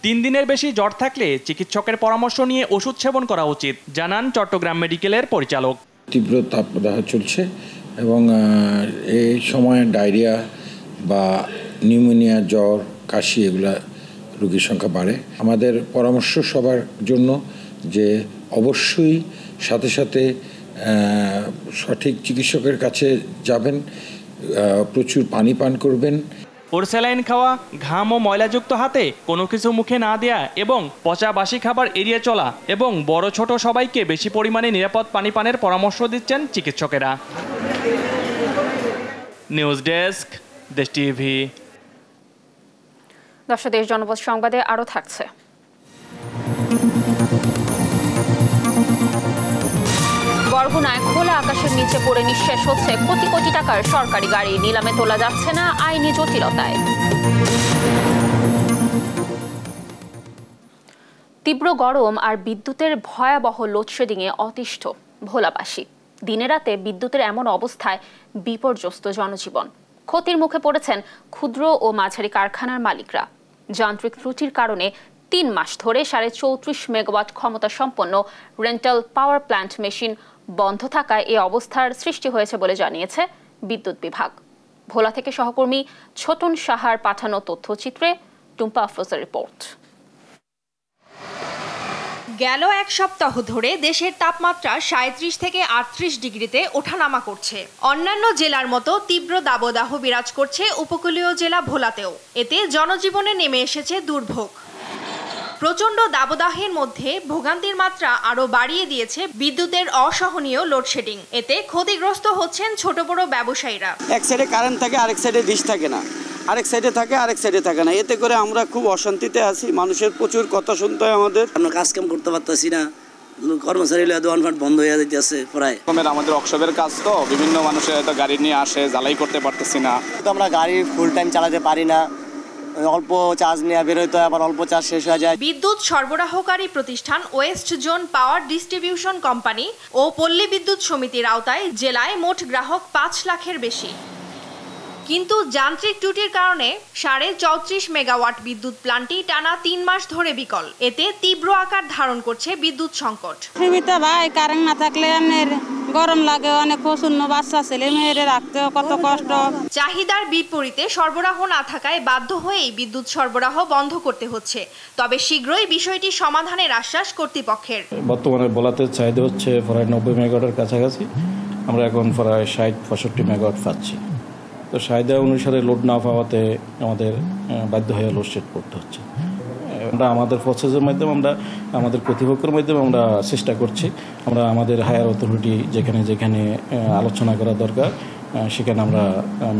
3 দিনের বেশি জ্বর থাকলে চিকিৎসকের পরামর্শ নিয়ে ওষুধ সেবন করা উচিত, জানান চট্টগ্রাম মেডিকেলের পরিচালক।
তীব্র তাপদাহ চলছে এবং এই সময় ডায়রিয়া বা নিউমোনিয়া, জ্বর, কাশি এগুলা রোগীর সংখ্যা বাড়ে। আমাদের পরামর্শ সবার জন্য যে অবশ্যই সাথে সাথে সঠিক চিকিৎসকের কাছে যাবেন, প্রচুর পানি পান করবেন।
স্যালাইন খাওয়া, ঘাম ও ময়লাযুক্ত হাতে কোনো কিছু মুখে না দেয়া এবং পচা বাসি খাবার এড়িয়ে চলা এবং বড় ছোট সবাইকে বেশি পরিমাণে নিরাপদ পানি পানের পরামর্শ দিচ্ছেন চিকিৎসকেরা। নিউজ ডেস্ক, দেশ টিভি।
দর্শক, দেশ জনপদ সংবাদে আরও থাকছে। বরগুনায় খোলা আকাশের নিচে পড়ে নিঃশেষ হচ্ছে কোটি কোটি টাকার সরকারি গাড়ি। নিলামে তোলা যাচ্ছে না আইনি জটিলতায়। তীব্র গরম আর বিদ্যুতের ভয়াবহ লোডশেডিংয়ে অতিষ্ঠ ভোলাবাসী। দিনে রাতে বিদ্যুতের এমন অবস্থায় বিপর্যস্ত জনজীবন। ক্ষতির মুখে পড়েছেন ক্ষুদ্র ও মাঝারি কারখানার মালিকরা। যান্ত্রিক ত্রুটির কারণে ৩ মাস ধরে ৩.৫ মেগাওয়াট ক্ষমতা সম্পন্ন রেন্টাল পাওয়ার প্ল্যান্ট মেশিন বন্ধ থাকায় এই অবস্থার সৃষ্টি হয়েছে বলে জানিয়েছে বিদ্যুৎ বিভাগ। ভোলা থেকে সহকর্মী ছোটন সাহার পাঠানো তথ্যচিত্রে টুম্পা আফরোজের রিপোর্ট।
গেল এক সপ্তাহ ধরে দেশের তাপমাত্রা ৩৭ থেকে ৩৮ ডিগ্রিতে ওঠানামা করছে। অন্যান্য জেলার মতো তীব্র দাবদাহ বিরাজ করছে উপকূলীয় জেলা ভোলাতেও। এতে জনজীবনে নেমে এসেছে দুর্ভোগ। প্রচণ্ড দাবদাহের মধ্যে ভোগান্তির মাত্রা আরও বাড়িয়ে দিয়েছে বিদ্যুতের অসহনীয় লোডশেডিং। এতে ক্ষতিগ্রস্ত হচ্ছেন ছোট বড় ব্যবসায়ীরা।
এক সাইডে কারেন্ট থাকে, আরেক সাইডে ডিশ থাকে না, আরেক সাইডে থাকে, আরেক সাইডে থাকে না। এতে করে আমরা খুব অশান্তিতে আছি। মানুষের প্রচুর কথা শুনতে হয় আমাদের।
আমরা কাজ কাম করতে পারতেছি না, কর্মচারী দোকানপাট বন্ধ হয়ে যাচ্ছে প্রায়।
আমাদের ওয়ার্কশপের কাজ তো বিভিন্ন মানুষের হয়তো গাড়ি নিয়ে আসে, জ্বালাই করতে পারতেছি না।
আমরা গাড়ি ফুল টাইম চালাতে পারি না, অল্প চার্জ নিয়ে বেরোতে হয়, আবার অল্প চার্জ শেষ হয়ে যায়।
বিদ্যুৎ সরবরাহকারী প্রতিষ্ঠান West zone power distribution company ও পল্লী বিদ্যুৎ সমিতির আওতায় জেলায় মোট গ্রাহক ৫ লাখের বেশি। কিন্তু যান্ত্রিক ত্রুটির কারণে ৩.৫ মেগাওয়াট বিদ্যুৎ প্ল্যান্টটি টানা ৩ মাস ধরে বিকল। এতে তীব্র আকার ধারণ করছে বিদ্যুৎ সংকট।
সুবিধা ভাই, কারেন্ট না থাকলে এমনি গরম লাগে, অনেক প্রচন্ড বাচ্চা ছেলে মেয়েরে রাখতে কত কষ্ট।
চাহিদার বিপরীতে সরবরাহ না থাকায় বাধ্য হয়েই বিদ্যুৎ সরবরাহ বন্ধ করতে হচ্ছে। তবে শীঘ্রই বিষয়টি সমাধানের আশ্বাস কর্তৃপক্ষের।
বর্তমানে ভোলাতে চাহিদা হচ্ছে প্রায় ৯০ মেগাওয়াটের কাছাকাছি। আমরা এখন প্রায় ৬০-৬৫ মেগাওয়াট পাচ্ছি। তো চাহিদা অনুসারে লোড না পাওয়াতে আমাদের বাধ্য হয়ে লোডশেড করতে হচ্ছে। আমরা আমাদের প্রসেসের মাধ্যমে, আমরা আমাদের কর্তৃপক্ষের মাধ্যমে আমরা চেষ্টা করছি। আমরা আমাদের হায়ার অথরিটি যেখানে যেখানে আলোচনা করা দরকার সেখানে আমরা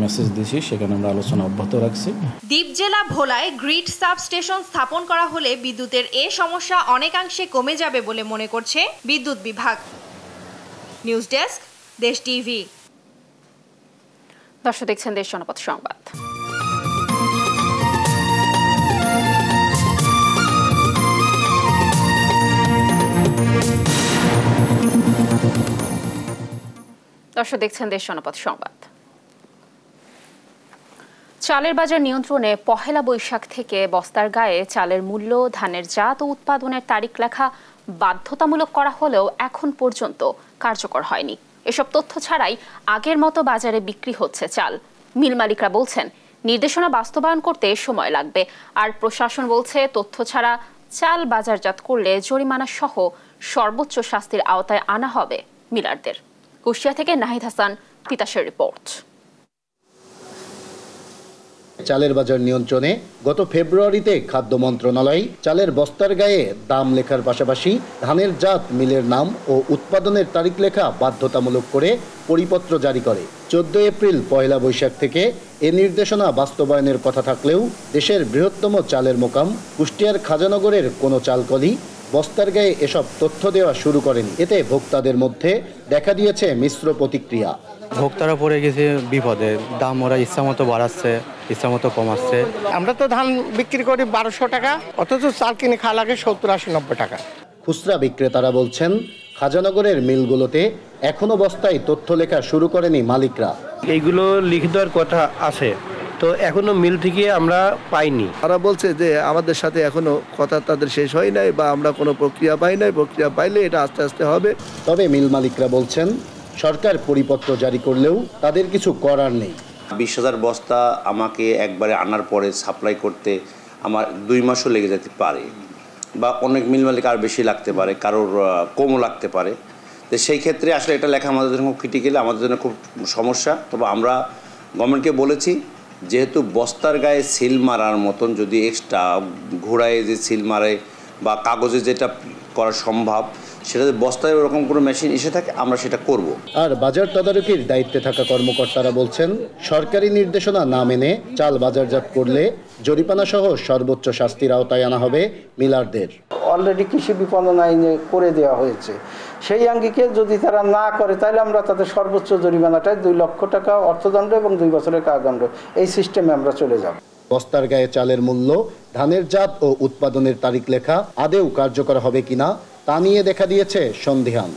মেসেজ দিয়েছি, সেখানে আমরা আলোচনা অব্যাহত রাখছি।
দ্বীপ জেলা ভোলায় গ্রিড সাবস্টেশন স্থাপন করা হলে বিদ্যুতের এ সমস্যা অনেকাংশে কমে যাবে বলে মনে করছে বিদ্যুৎ বিভাগ। নিউজ ডেস্ক, দেশ টিভি।
দর্শক দেখছেন দেশ জনপদ সংবাদ। দর্শক দেখছেন দেশ জনপদ সংবাদ। চালের বাজার নিয়ন্ত্রণে পহেলা বৈশাখ থেকে বস্তার গায়ে চালের মূল্য, ধানের জাত ও উৎপাদনের তারিখ লেখা বাধ্যতামূলক করা হলেও এখন পর্যন্ত কার্যকর হয়নি। এসব তথ্য ছাড়াই আগের মতো বাজারে বিক্রি হচ্ছে চাল। মিল মালিকরা বলছেন নির্দেশনা বাস্তবায়ন করতে সময় লাগবে। আর প্রশাসন বলছে তথ্য ছাড়া চাল বাজারজাত করলে জরিমানা সহ সর্বোচ্চ শাস্তির আওতায় আনা হবে মিলারদের। কুষ্টিয়া থেকে নাহিদ হাসান, তিতাসের রিপোর্ট।
চালের বাজার নিয়ন্ত্রণে গত ফেব্রুয়ারিতে খাদ্য মন্ত্রণালয় চালের বস্তার গায়ে দাম লেখার পাশাপাশি ধানের জাত, মিলের নাম ও উৎপাদনের তারিখ লেখা বাধ্যতামূলক করে পরিপত্র জারি করে। 14 এপ্রিল পয়লা বৈশাখ থেকে এ নির্দেশনা বাস্তবায়নের কথা থাকলেও দেশের বৃহত্তম চালের মোকাম কুষ্টিয়ার খাজানগরের কোনো চালকলই বস্তার গায়ে এসব তথ্য দেওয়া শুরু করেনি। এতে ভোক্তাদের মধ্যে দেখা দিয়েছে মিশ্র প্রতিক্রিয়া।
ভোক্তারা পড়ে গেছে বিপদে, দাম ওরা ইচ্ছামতো বাড়াচ্ছে, ইচ্ছামতো কমাচ্ছে।
আমরা তো ধান বিক্রি করি 1200 টাকা, অথচ চাল কিনে খাওয়া লাগে 70-80-90 টাকা।
খুচরা বিক্রেতারা বলছেন খাজানগরের মিলগুলোতে এখনো বস্তায় তথ্য লেখা শুরু করেনি মালিকরা।
এইগুলো লিখে দেওয়ার কথা আছে, তো এখনো মিল থেকে আমরা পাইনি।
তারা বলছে যে আমাদের সাথে এখনো কথা তাদের শেষ হয় নাই, বা আমরা কোনো প্রক্রিয়া পাই নাই, প্রক্রিয়া পাইলে এটা আস্তে আস্তে হবে।
তবে মিল মালিকরা বলছেন সরকার পরিপত্র জারি করলেও তাদের কিছু করার নেই।
20,000 বস্তা আমাকে একবারে আনার পরে সাপ্লাই করতে আমার 2 মাসও লেগে যেতে পারে, বা অনেক মিল মালিক আর বেশি লাগতে পারে, কারোর কমও লাগতে পারে। তো সেই ক্ষেত্রে আসলে এটা লেখা আমাদের জন্য খুব ক্রিটিক্যাল, আমাদের জন্য খুব সমস্যা। তবে আমরা গভর্নমেন্টকে বলেছি, যেহেতু বস্তার গায়ে সিল মারার মতন যদি এক্সট্রা ঘোড়ায় যে সিল মারে বা কাগজে যেটা করা সম্ভব, সেটা বস্তায় ওরকম কোনো মেশিন এসে থাকে, আমরা সেটা করব।
আর বাজার তদারকির দায়িত্বে থাকা কর্মকর্তারা বলছেন সরকারি নির্দেশনা না মেনে চাল বাজারজাত করলে জরিমানা সহ সর্বোচ্চ শাস্তির আওতায় আনা হবে মিলারদের।
অলরেডি কৃষি বিপণন আইনে করে দেওয়া হয়েছে, সেই আঙ্গিকে যদি তারা না করে তাহলে আমরা তাদের সর্বোচ্চ জরিমানাটায় 2 লক্ষ টাকা অর্থদণ্ড এবং 2 বছরের কারাদণ্ড, এই সিস্টেমে আমরা চলে যাব।
বস্তার গায়ে চালের মূল্য, ধানের জাত ও উৎপাদনের তারিখ লেখা আদেও কার্যকর হবে কিনা তা নিয়ে দেখা দিয়েছে সন্দিহান।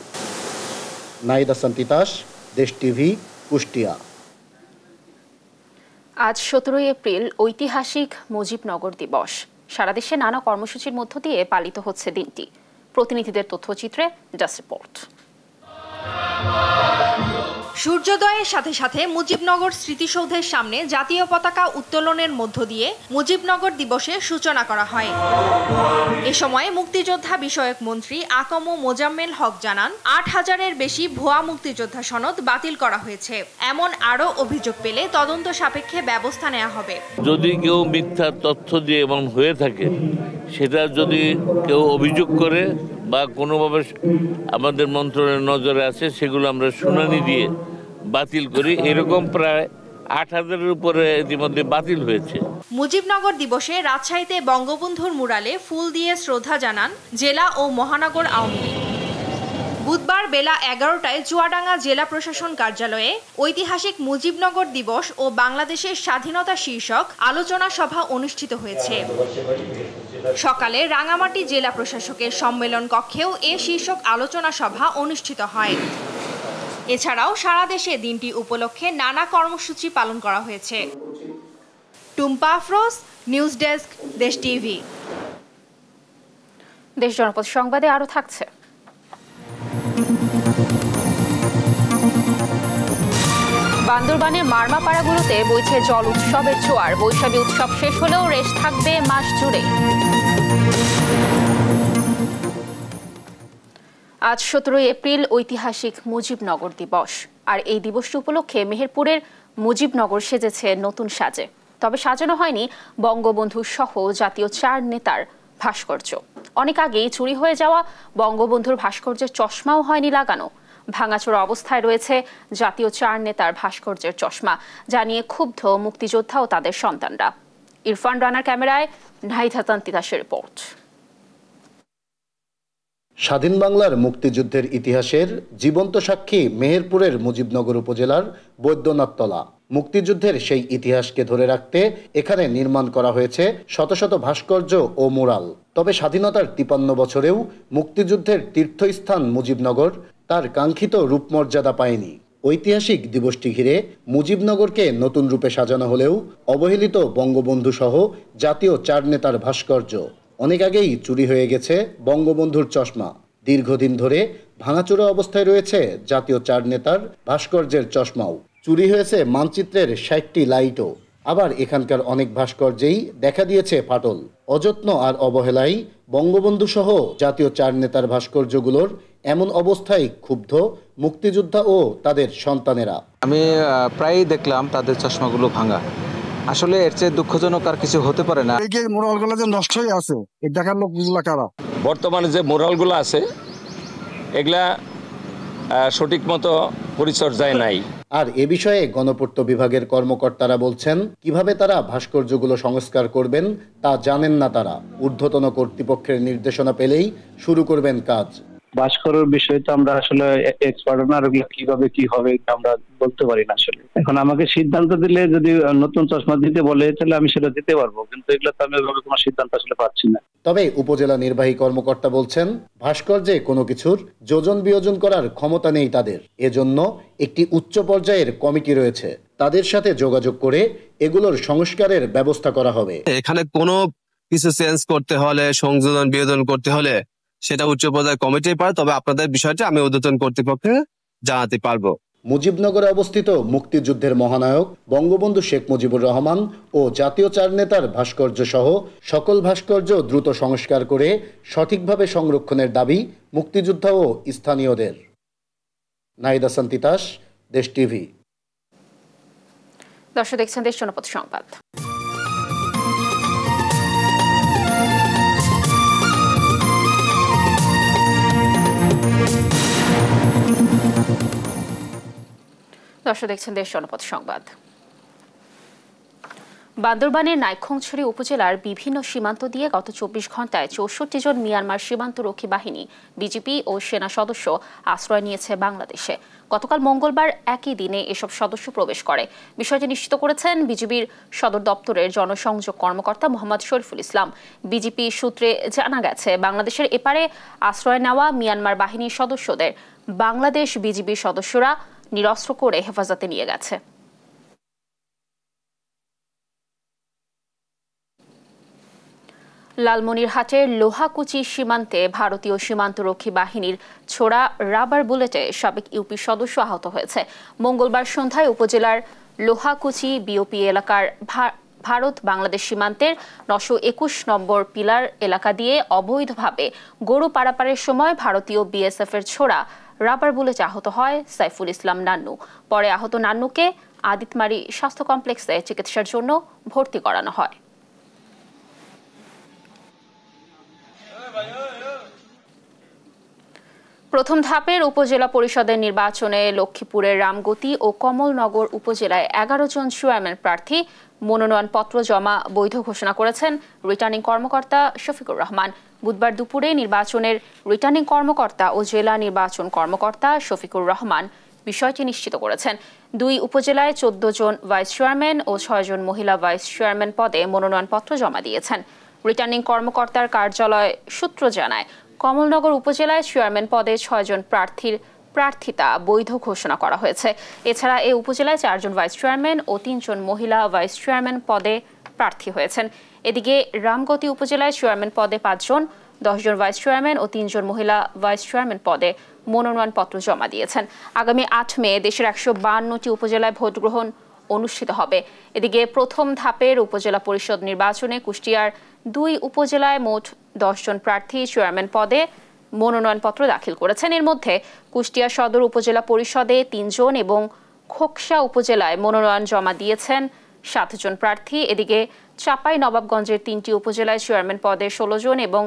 নাহিদ হাসান তিতাস, দেশ টিভি, কুষ্টিয়া।
আজ 17 এপ্রিল ঐতিহাসিক মুজিবনগর দিবস। সারা দেশে নানা কর্মসূচির মধ্য দিয়ে পালিত হচ্ছে দিনটি। প্রতিনিধিদের তথ্যচিত্রে ডেস্ক রিপোর্ট।
সূর্যোদয়ের সাথে সাথে মুজিবনগর স্মৃতিসৌধের সামনে জাতীয় পতাকা উত্তোলনের মধ্য দিয়ে মুজিবনগর দিবসের সূচনা করা হয়। এ সময় মুক্তিযোদ্ধা বিষয়ক মন্ত্রী আকম মোজাম্মেল হক জানান, ৮,০০০-এর বেশি ভুয়া মুক্তিযোদ্ধা সনদ বাতিল করা হয়েছে। এমন আরও অভিযোগ পেলে তদন্ত সাপেক্ষে ব্যবস্থা নেওয়া হবে।
যদি কেউ মিথ্যা তথ্য দিয়ে এমন হয়ে থাকে, সেটা যদি কেউ অভিযোগ করে বা কোনোভাবে আমাদের মন্ত্রণালয়ের নজরে আছে, সেগুলো আমরা শুনানি দিয়ে বাতিল করি। এরকম প্রায় ৮,০০০-এর উপরে ইতিমধ্যে বাতিল হয়েছে।
মুজিবনগর দিবসে রাজশাহীতে বঙ্গবন্ধুর মুরালে ফুল দিয়ে শ্রদ্ধা জানান জেলা ও মহানগর আওয়ামী লীগ। বুধবার বেলা 11টায় চুয়াডাঙ্গা জেলা প্রশাসন কার্যালয়ে ঐতিহাসিক মুজিবনগর দিবস ও বাংলাদেশের স্বাধীনতা শীর্ষক আলোচনা সভা অনুষ্ঠিত হয়েছে। সকালে রাঙামাটি জেলা প্রশাসকের সম্মেলন কক্ষেও এ শীর্ষক আলোচনা সভা অনুষ্ঠিত হয়। এছাড়াও সারা দেশে দিনটি উপলক্ষে নানা কর্মসূচি পালন করা হয়েছে। টুম্পা আফরোজ, নিউজ ডেস্ক, দেশ টিভি।
দেশ জনপদ সংবাদে আরো থাকছে। বান্দরবানের মারমাপাড়াগুলোতে বইছে জল উৎসবের জোয়ার। বৈশাখী উৎসব শেষ হলেও রেশ থাকবে মাস জুড়ে। আজ 17 এপ্রিল ঐতিহাসিক মুজিবনগর দিবস। আর এই দিবসটি উপলক্ষে মেহেরপুরের মুজিবনগর সেজেছে নতুন সাজে। তবে সাজানো হয়নি বঙ্গবন্ধু সহ জাতীয় 4 নেতার ভাস্কর্য। অনেক আগেই চুরি হয়ে যাওয়া বঙ্গবন্ধুর ভাস্কর্যের চশমাও হয়নি লাগানো। ভাঙাচোরা অবস্থায় রয়েছে জাতীয় 4 নেতার ভাস্কর্যের চশমা, যা নিয়ে ক্ষুব্ধ মুক্তিযোদ্ধা ও তাদের সন্তানরা। ইরফান রানার ক্যামেরায় নাহিদ হাসান তিতাসের রিপোর্ট।
স্বাধীন বাংলার মুক্তিযুদ্ধের ইতিহাসের জীবন্ত সাক্ষী মেহেরপুরের মুজিবনগর উপজেলার বৈদ্যনাথতলা। মুক্তিযুদ্ধের সেই ইতিহাসকে ধরে রাখতে এখানে নির্মাণ করা হয়েছে শত শত ভাস্কর্য ও মুরাল। তবে স্বাধীনতার 53 বছরেও মুক্তিযুদ্ধের তীর্থস্থান মুজিবনগর তার কাঙ্ক্ষিত রূপমর্যাদা পায়নি। ঐতিহাসিক দিবসটি ঘিরে মুজিবনগরকে নতুন রূপে সাজানো হলেও অবহেলিত বঙ্গবন্ধু সহ জাতীয় 4 নেতার ভাস্কর্য। অনেক আগেই চুরি হয়ে গেছে বঙ্গবন্ধুর চশমা। দীর্ঘদিন ধরে ভাঙাচোরা অবস্থায় রয়েছে জাতীয় 4 নেতার ভাস্কর্যের চশমাও। চুরি হয়েছে মানচিত্রের 60টি লাইটও। আবার এখানকার অনেক ভাস্কর্যেই দেখা দিয়েছে ফাটল। অযত্ন আর অবহেলায় বঙ্গবন্ধু সহ জাতীয় 4 নেতার ভাস্কর্যগুলোর এমন অবস্থায় ক্ষুব্ধ মুক্তিযোদ্ধা ও তাদের সন্তানেরা।
আমি প্রায়ই দেখলাম তাদের চশমাগুলো ভাঙা। আসলে এর চেয়ে দুঃখজনক আর কিছু হতে পারে না।
এই মোরালগুলো যে নষ্ট হয়ে আছে, এই দেখার লোকগুলো কারা?
বর্তমানে যে মোরালগুলো আছে এগুলা সঠিক মতো পরিচর্যায় নাই।
আর এ বিষয়ে গণপূর্ত বিভাগের কর্মকর্তারা বলছেন, কিভাবে তারা ভাস্কর্যগুলো সংস্কার করবেন তা জানেন না তারা। ঊর্ধ্বতন কর্তৃপক্ষের নির্দেশনা পেলেই শুরু করবেন কাজ।
ভাস্করের বিষয়ে তো আমরা আসলে এক্সপার্ট না, আর কিভাবে কি হবে আমরা বলতে পারি না। আসলে এখন আমাকে সিদ্ধান্ত দিলে যদি নতুন চশমা দিতে বলে তাহলে আমি সেটা দিতে পারবো, কিন্তু এগুলো তো আমি কোনো সিদ্ধান্ত আসলে পাচ্ছি না।
তবে উপজেলা নির্বাহী কর্মকর্তা বলছেন, ভাস্কর্যে কোনো কিছুর যোজন বিয়োজন করার ক্ষমতা নেই তাদের। এজন্য একটি উচ্চ পর্যায়ের কমিটি রয়েছে, তাদের সাথে যোগাযোগ করে এগুলোর সংস্কারের ব্যবস্থা করা হবে।
এখানে কোনো কিছু চেঞ্জ করতে হলে, সংযোজন বিয়োজন করতে হলে সেটা উচ্চ পর্যায়ের কমিটি পারে। তবে আপনাদের বিষয়টা আমি ঊর্ধ্বতন কর্তৃপক্ষকে জানাতে পারবো।
মুজিবনগরে অবস্থিত মুক্তিযুদ্ধের মহানায়ক বঙ্গবন্ধু শেখ মুজিবুর রহমান ও জাতীয় 4 নেতার ভাস্কর্য সহ সকল ভাস্কর্য দ্রুত সংস্কার করে সঠিকভাবে সংরক্ষণের দাবি মুক্তিযোদ্ধা ও স্থানীয়দের। নাহিদ হাসান তিতাস, দেশ টিভি।
দর্শক দেখছেন দেশ জনপদ সংবাদ। দর্শক দেখছেন দেশ জনপদ সংবাদ। বান্দরবানের নাইক্ষ্যংছড়ি উপজেলার বিভিন্ন সীমান্ত দিয়ে গত ২৪ ঘন্টায় ৬৪ জন মিয়ানমার সীমান্তরক্ষী বাহিনী, বিজিপি ও সেনা সদস্য আশ্রয় নিয়েছে বাংলাদেশে। গতকাল মঙ্গলবার একই দিনে এসব সদস্য প্রবেশ করে। বিষয়টি নিশ্চিত করেছেন বিজিবির সদর দপ্তরের জনসংযোগ কর্মকর্তা মোহাম্মদ শরীফুল ইসলাম। বিজিপি সূত্রে জানা গেছে, বাংলাদেশের এপারে আশ্রয় নেওয়া মিয়ানমার বাহিনীর সদস্যদের বাংলাদেশ বিজিবির সদস্যরা নিরস্ত্র করে হেফাজতে নিয়ে গেছে। লালমনিরহাটের লোহাকুচি সীমান্তে ভারতীয় সীমান্তরক্ষী বাহিনীর ছোড়া রাবার বুলেটে সাবেক ইউপি সদস্য আহত হয়েছে। মঙ্গলবার সন্ধ্যায় উপজেলার লোহাকুচি বিওপি এলাকার ভারত বাংলাদেশ সীমান্তের ৯২১ নম্বর পিলার এলাকা দিয়ে অবৈধভাবে গরু পারাপারের সময় ভারতীয় বিএসএফ এর ছোড়া রাবার বুলেটে আহত হয় সাইফুল ইসলাম নান্নু। পরে আহত নান্নুকে আদিতমারি স্বাস্থ্য কমপ্লেক্সে চিকিৎসার জন্য ভর্তি করানো হয়। প্রথম ধাপের উপজেলা পরিষদের নির্বাচনে লক্ষ্মীপুরের রামগতি ও কমলনগর উপজেলায় ১১ জন চেয়ারম্যান প্রার্থী মনোনয়নপত্র জমা বৈধ ঘোষণা করেছেন রিটার্নিং কর্মকর্তা শফিকুর রহমান। বুধবার দুপুরে নির্বাচনের রিটার্নিং কর্মকর্তা ও জেলা নির্বাচন কর্মকর্তা শফিকুর রহমান বিষয়টি নিশ্চিত করেছেন। দুই উপজেলায় ১৪ জন ভাইস চেয়ারম্যান ও ৬ জন মহিলা ভাইস চেয়ারম্যান পদে মনোনয়নপত্র জমা দিয়েছেন। রিটার্নিং কর্মকর্তার কার্যালয় সূত্র জানায়, কমলনগর উপজেলায় চেয়ারম্যান পদে ৬ জন প্রার্থীর প্রার্থিতা বৈধ ঘোষণা করা হয়েছে। এছাড়া এই উপজেলায় ৪ জন ভাইস চেয়ারম্যান ও ৩ জন মহিলা ভাইস চেয়ারম্যান পদে প্রার্থী হয়েছেন। এদিকে রামগতি উপজেলায় চেয়ারম্যান পদে ৫ জন, ১০ জন ভাইস চেয়ারম্যান ও ৩ জন মহিলা ভাইস চেয়ারম্যান পদে মনোনয়নপত্র জমা দিয়েছেন। আগামী ৮ মে দেশের ১৫২টি উপজেলায় ভোট গ্রহণ অনুষ্ঠিত হবে। এদিকে প্রথম ধাপের উপজেলা পরিষদ নির্বাচনে কুষ্টিয়ার ২ উপজেলায় মোট ১০ জন প্রার্থী চেয়ারম্যান পদে মনোনয়নপত্র দাখিল করেছেন। এর মধ্যে কুষ্টিয়া সদর উপজেলা পরিষদে ৩ জন এবং খোকসা উপজেলায় মনোনয়ন জমা দিয়েছেন ৭ জন প্রার্থী। এদিকে চাঁপাই নবাবগঞ্জের ৩টি উপজেলায় চেয়ারম্যান পদে ১৬ জন এবং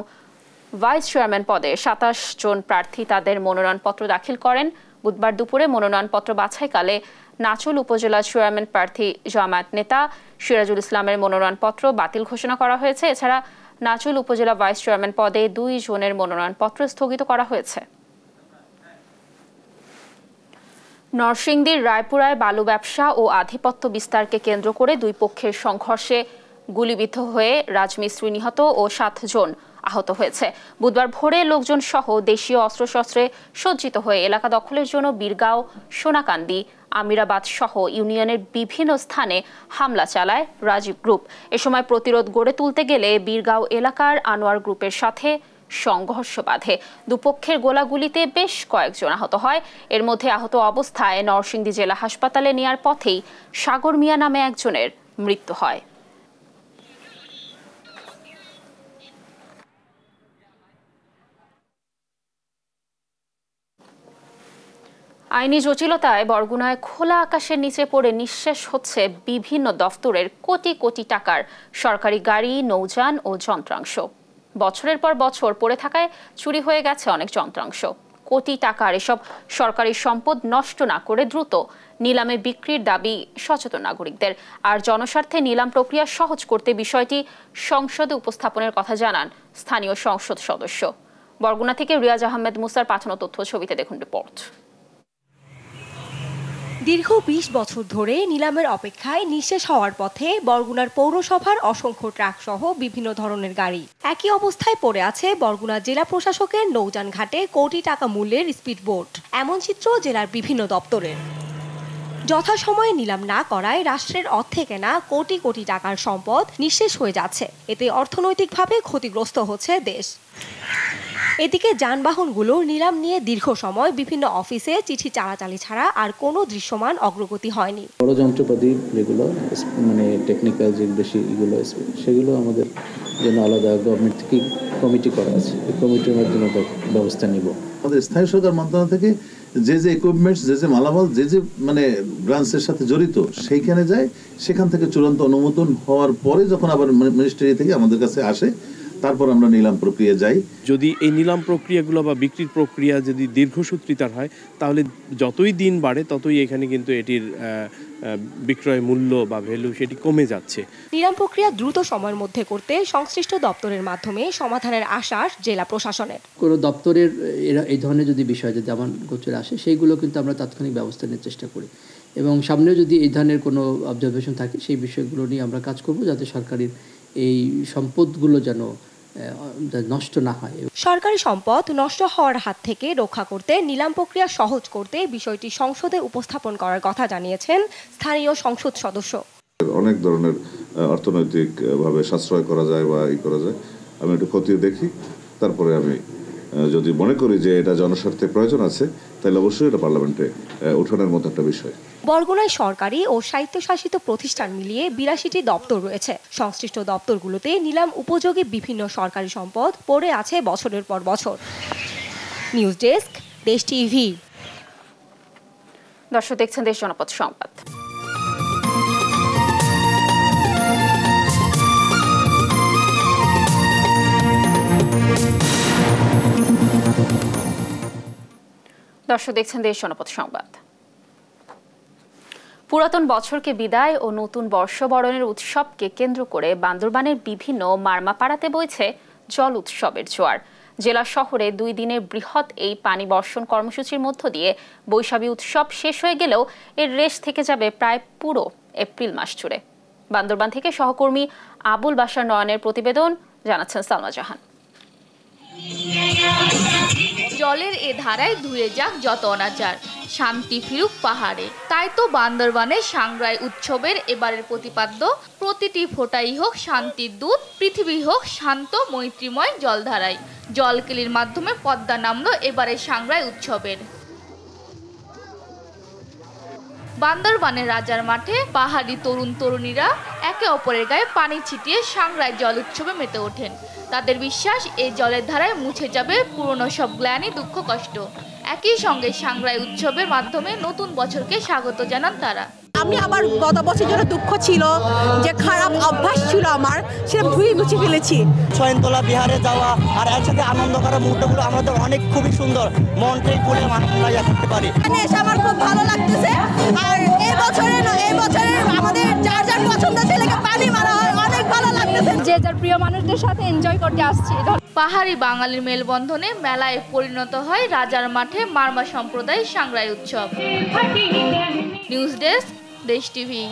ভাইস চেয়ারম্যান পদে ২৭ জন প্রার্থী তাদের মনোনয়নপত্র দাখিল করেন। বুধবার দুপুরে মনোনয়নপত্র বাছাইকালে নাচুল উপজেলা চেয়ারম্যান প্রার্থী জামায়াত নেতা সিরাজুল ইসলামের মনোনয়নপত্র বাতিল ঘোষণা করা হয়েছে। এছাড়া নাচুল উপজেলা ভাইস চেয়ারম্যান পদে ২ জনের মনোনয়নপত্র স্থগিত করা হয়েছে। নরসিংদীর রায়পুরায় বালু ব্যবসা ও আধিপত্য বিস্তারকে কেন্দ্র করে দুই পক্ষের সংঘর্ষে গুলিবিদ্ধ হয়ে রাজমিস্ত্রি নিহত ও ৭ জন আহত হয়েছে। বুধবার ভোরে লোকজন সহ দেশীয় অস্ত্রশস্ত্রে সজ্জিত হয়ে এলাকা দখলের জন্য বীরগাঁও, সোনাকান্দি, আমিরাবাদ সহ ইউনিয়নের বিভিন্ন স্থানে হামলা চালায় রাজীব গ্রুপ। এ সময় প্রতিরোধ গড়ে তুলতে গেলে বীরগাঁও এলাকার আনোয়ার গ্রুপের সাথে সংঘর্ষ বাধে। দুপক্ষের গোলাগুলিতে বেশ কয়েকজন আহত হয়। এর মধ্যে আহত অবস্থায় নরসিংদী জেলা হাসপাতালে নেয়ার পথেই সাগর মিয়া নামে একজনের মৃত্যু হয়। আইনি জটিলতায় বরগুনায় খোলা আকাশের নিচে পড়ে নিঃশেষ হচ্ছে বিভিন্ন দফতরের কোটি কোটি টাকার সরকারি গাড়ি, নৌযান ও যন্ত্রাংশ। বছরের পর বছর পড়ে থাকায় চুরি হয়ে গেছে অনেক যন্ত্রাংশ। কোটি টাকার এসব সরকারি সম্পদ নষ্ট না করে দ্রুত নিলামে বিক্রির দাবি সচেতন নাগরিকদের। আর জনস্বার্থে নিলাম প্রক্রিয়া সহজ করতে বিষয়টি সংসদে উপস্থাপনের কথা জানান স্থানীয় সংসদ সদস্য। বরগুনা থেকে রিয়াজ আহমেদ মুসার পাঠানো তথ্য ছবিতে দেখুন রিপোর্ট।
দীর্ঘ ২০ বছর ধরে নিলামের অপেক্ষায় নিঃশেষ হওয়ার পথে বরগুনার পৌরসভার অসংখ্য ট্রাক সহ বিভিন্ন ধরনের গাড়ি। একই অবস্থায় পড়ে আছে বরগুনা জেলা প্রশাসকের নৌযান ঘাটে কোটি টাকা মূল্যের স্পিডবোট। এমন চিত্র জেলার বিভিন্ন দপ্তরের। যথাসময়ে নিলাম না করায় রাষ্ট্রের অর্থে কেনা কোটি কোটি টাকার সম্পদ নিঃশেষ হয়ে যাচ্ছে। এতে অর্থনৈতিকভাবে ক্ষতিগ্রস্ত হচ্ছে দেশ। এদিকে যানবাহনগুলোর নিলাম নিয়ে দীর্ঘ সময় বিভিন্ন অফিসে চিঠি চালাচালি ছাড়া আর কোনো দৃশ্যমান অগ্রগতি হয়নি।
বড় যন্ত্রপাতি যেগুলো মানে টেকনিক্যাল যে বেশি এগুলো সেগুলো আমাদের জন্য আলাদা গভর্নমেন্ট থেকে কমিটি করা আছে। এই কমিটির মাধ্যমে ব্যবস্থা নিব।
আমাদের স্থায়ী সরকার মন্ত্রণালয় থেকে যে যে ইকুইপমেন্টস, যে যে মালামাল, যে যে মানে ব্রাঞ্চের সাথে জড়িত সেইখানে যায়, সেখান থেকে চূড়ান্ত অনুমোদন হওয়ার পরে যখন আবার মিনিস্ট্রি থেকে আমাদের কাছে আসে, তারপর আমরা নিলাম প্রক্রিয়া যাই।
যদি এই নিলাম প্রক্রিয়াগুলো বা বিক্রির প্রক্রিয়া যদি দীর্ঘসূত্রিতার হয় তাহলে যতই দিন বাড়ে ততই এখানে কিন্তু এটির বিক্রয় মূল্য বা ভ্যালু সেটি কমে যাচ্ছে।
নিলাম প্রক্রিয়া দ্রুত সময়ের মধ্যে করতে সংশ্লিষ্ট দপ্তরের মাধ্যমে সমাধানের আশ্বাস জেলা প্রশাসনের।
কোনো দপ্তরের এই ধরনের যদি বিষয় যদি আমার গোচরে আসে সেইগুলো কিন্তু আমরা তাৎক্ষণিক ব্যবস্থা নেওয়ার চেষ্টা করি এবং সামনেও যদি এই ধরনের কোনো অবজারভেশন থাকে সেই বিষয়গুলো নিয়ে আমরা কাজ করব যাতে সরকারের এই সম্পদগুলো যেন নষ্ট না হয়।
সরকারি সম্পদ নষ্ট হওয়ার হাত থেকে রক্ষা করতে নিলাম প্রক্রিয়া সহজ করতে বিষয়টি সংসদে উপস্থাপন করার কথা জানিয়েছেন স্থানীয় সংসদ সদস্য।
অনেক ধরনের অর্থনৈতিকভাবে সাশ্রয় করা যায় বা করা যায়, আমি একটু খতিয়ে দেখি, তারপরে আমি যদি মনে করি যে এটা জনস্বার্থে প্রয়োজন আছে তাহলে অবশ্যই এটা পার্লামেন্টে উঠানোর মতো একটা বিষয়।
বরগুনায় সরকারি ও স্বায়ত্তশাসিত প্রতিষ্ঠান মিলিয়ে ৮২টি দপ্তর রয়েছে। সংশ্লিষ্ট দপ্তরগুলোতে নিলাম উপযোগী বিভিন্ন সরকারি সম্পদ পড়ে আছে বছরের পর বছর। নিউজ ডেস্ক, দেশ টিভি।
দর্শক দেখছেন দেশ জনপদ সংবাদ। দর্শক দেখছেন দেশ জনপদ সংবাদ। পুরাতন বছরকে বিদায় ও নতুন বর্ষবরণের উৎসবকে কেন্দ্র করে বান্দরবানের বিভিন্ন মারমাপাড়াতে বইছে জল উৎসবের জোয়ার। জেলা শহরে 2 দিনের বৃহৎ এই পানি বর্ষণ কর্মসূচির মধ্য দিয়ে বৈশাখী উৎসব শেষ হয়ে গেলেও এর রেশ থেকে যাবে প্রায় পুরো এপ্রিল মাস জুড়ে। বান্দরবান থেকে সহকর্মী আবুল বাশার নয়নের প্রতিবেদন, জানাচ্ছেন সালমা জাহান।
জলের এ ধারায় ধুয়ে যাক যত অনাচার, শান্তি ফিরুক পাহাড়ে। তাই তো বান্দরবানের সাংগ্রাই উৎসবের এবারের প্রতিপাদ্য প্রতিটি ফোঁটাই হোক শান্তির দূত, পৃথিবী হোক শান্ত মৈত্রীময় জলধারায়। জলকেলির মাধ্যমে পদ্মা নামলো এবারের সাংগ্রাই উৎসবের। বান্দরবানের রাজার মাঠে পাহাড়ি তরুণ তরুণীরা একে অপরের গায়ে পানি ছিটিয়ে সাংগ্রাই জল উৎসবে মেতে ওঠেন। তাদের বিশ্বাস এই জলের ধারায় মুছে যাবে পুরনো সব গ্লানি, দুঃখ, কষ্ট। একই সঙ্গে সাংগ্রাই উৎসবের মাধ্যমে নতুন বছরকে স্বাগত জানান তারা।
আমি আমার গত বছর যেটা দুঃখ ছিল, যে খারাপ অভ্যাস ছিল আমার, সেটা ধুয়ে মুছে ফেলেছি।
ছয়নতলা বিহারে যাওয়া আর একসাথে আনন্দ করার মুহূর্তগুলো আমাদের অনেক খুবই সুন্দর, মনটাই খুলে আমরা করতে পারি।
এখানে এসে আমার খুব ভালো লাগতেছে। আর এই বছরে আমাদের যার যার পছন্দ ছেলেকে পানি মারা হয়, অনেক ভালো লাগতেছে।
যে যার প্রিয় মানুষদের সাথে এনজয় করতে আসছি। পাহাড়ি বাঙালির মেলবন্ধনে মেলায় পরিণত হয় রাজার মাঠে মারমা সম্প্রদায় সাংগ্রাই উৎসব। নিউজ ডেস্ক, দেশ টিভি।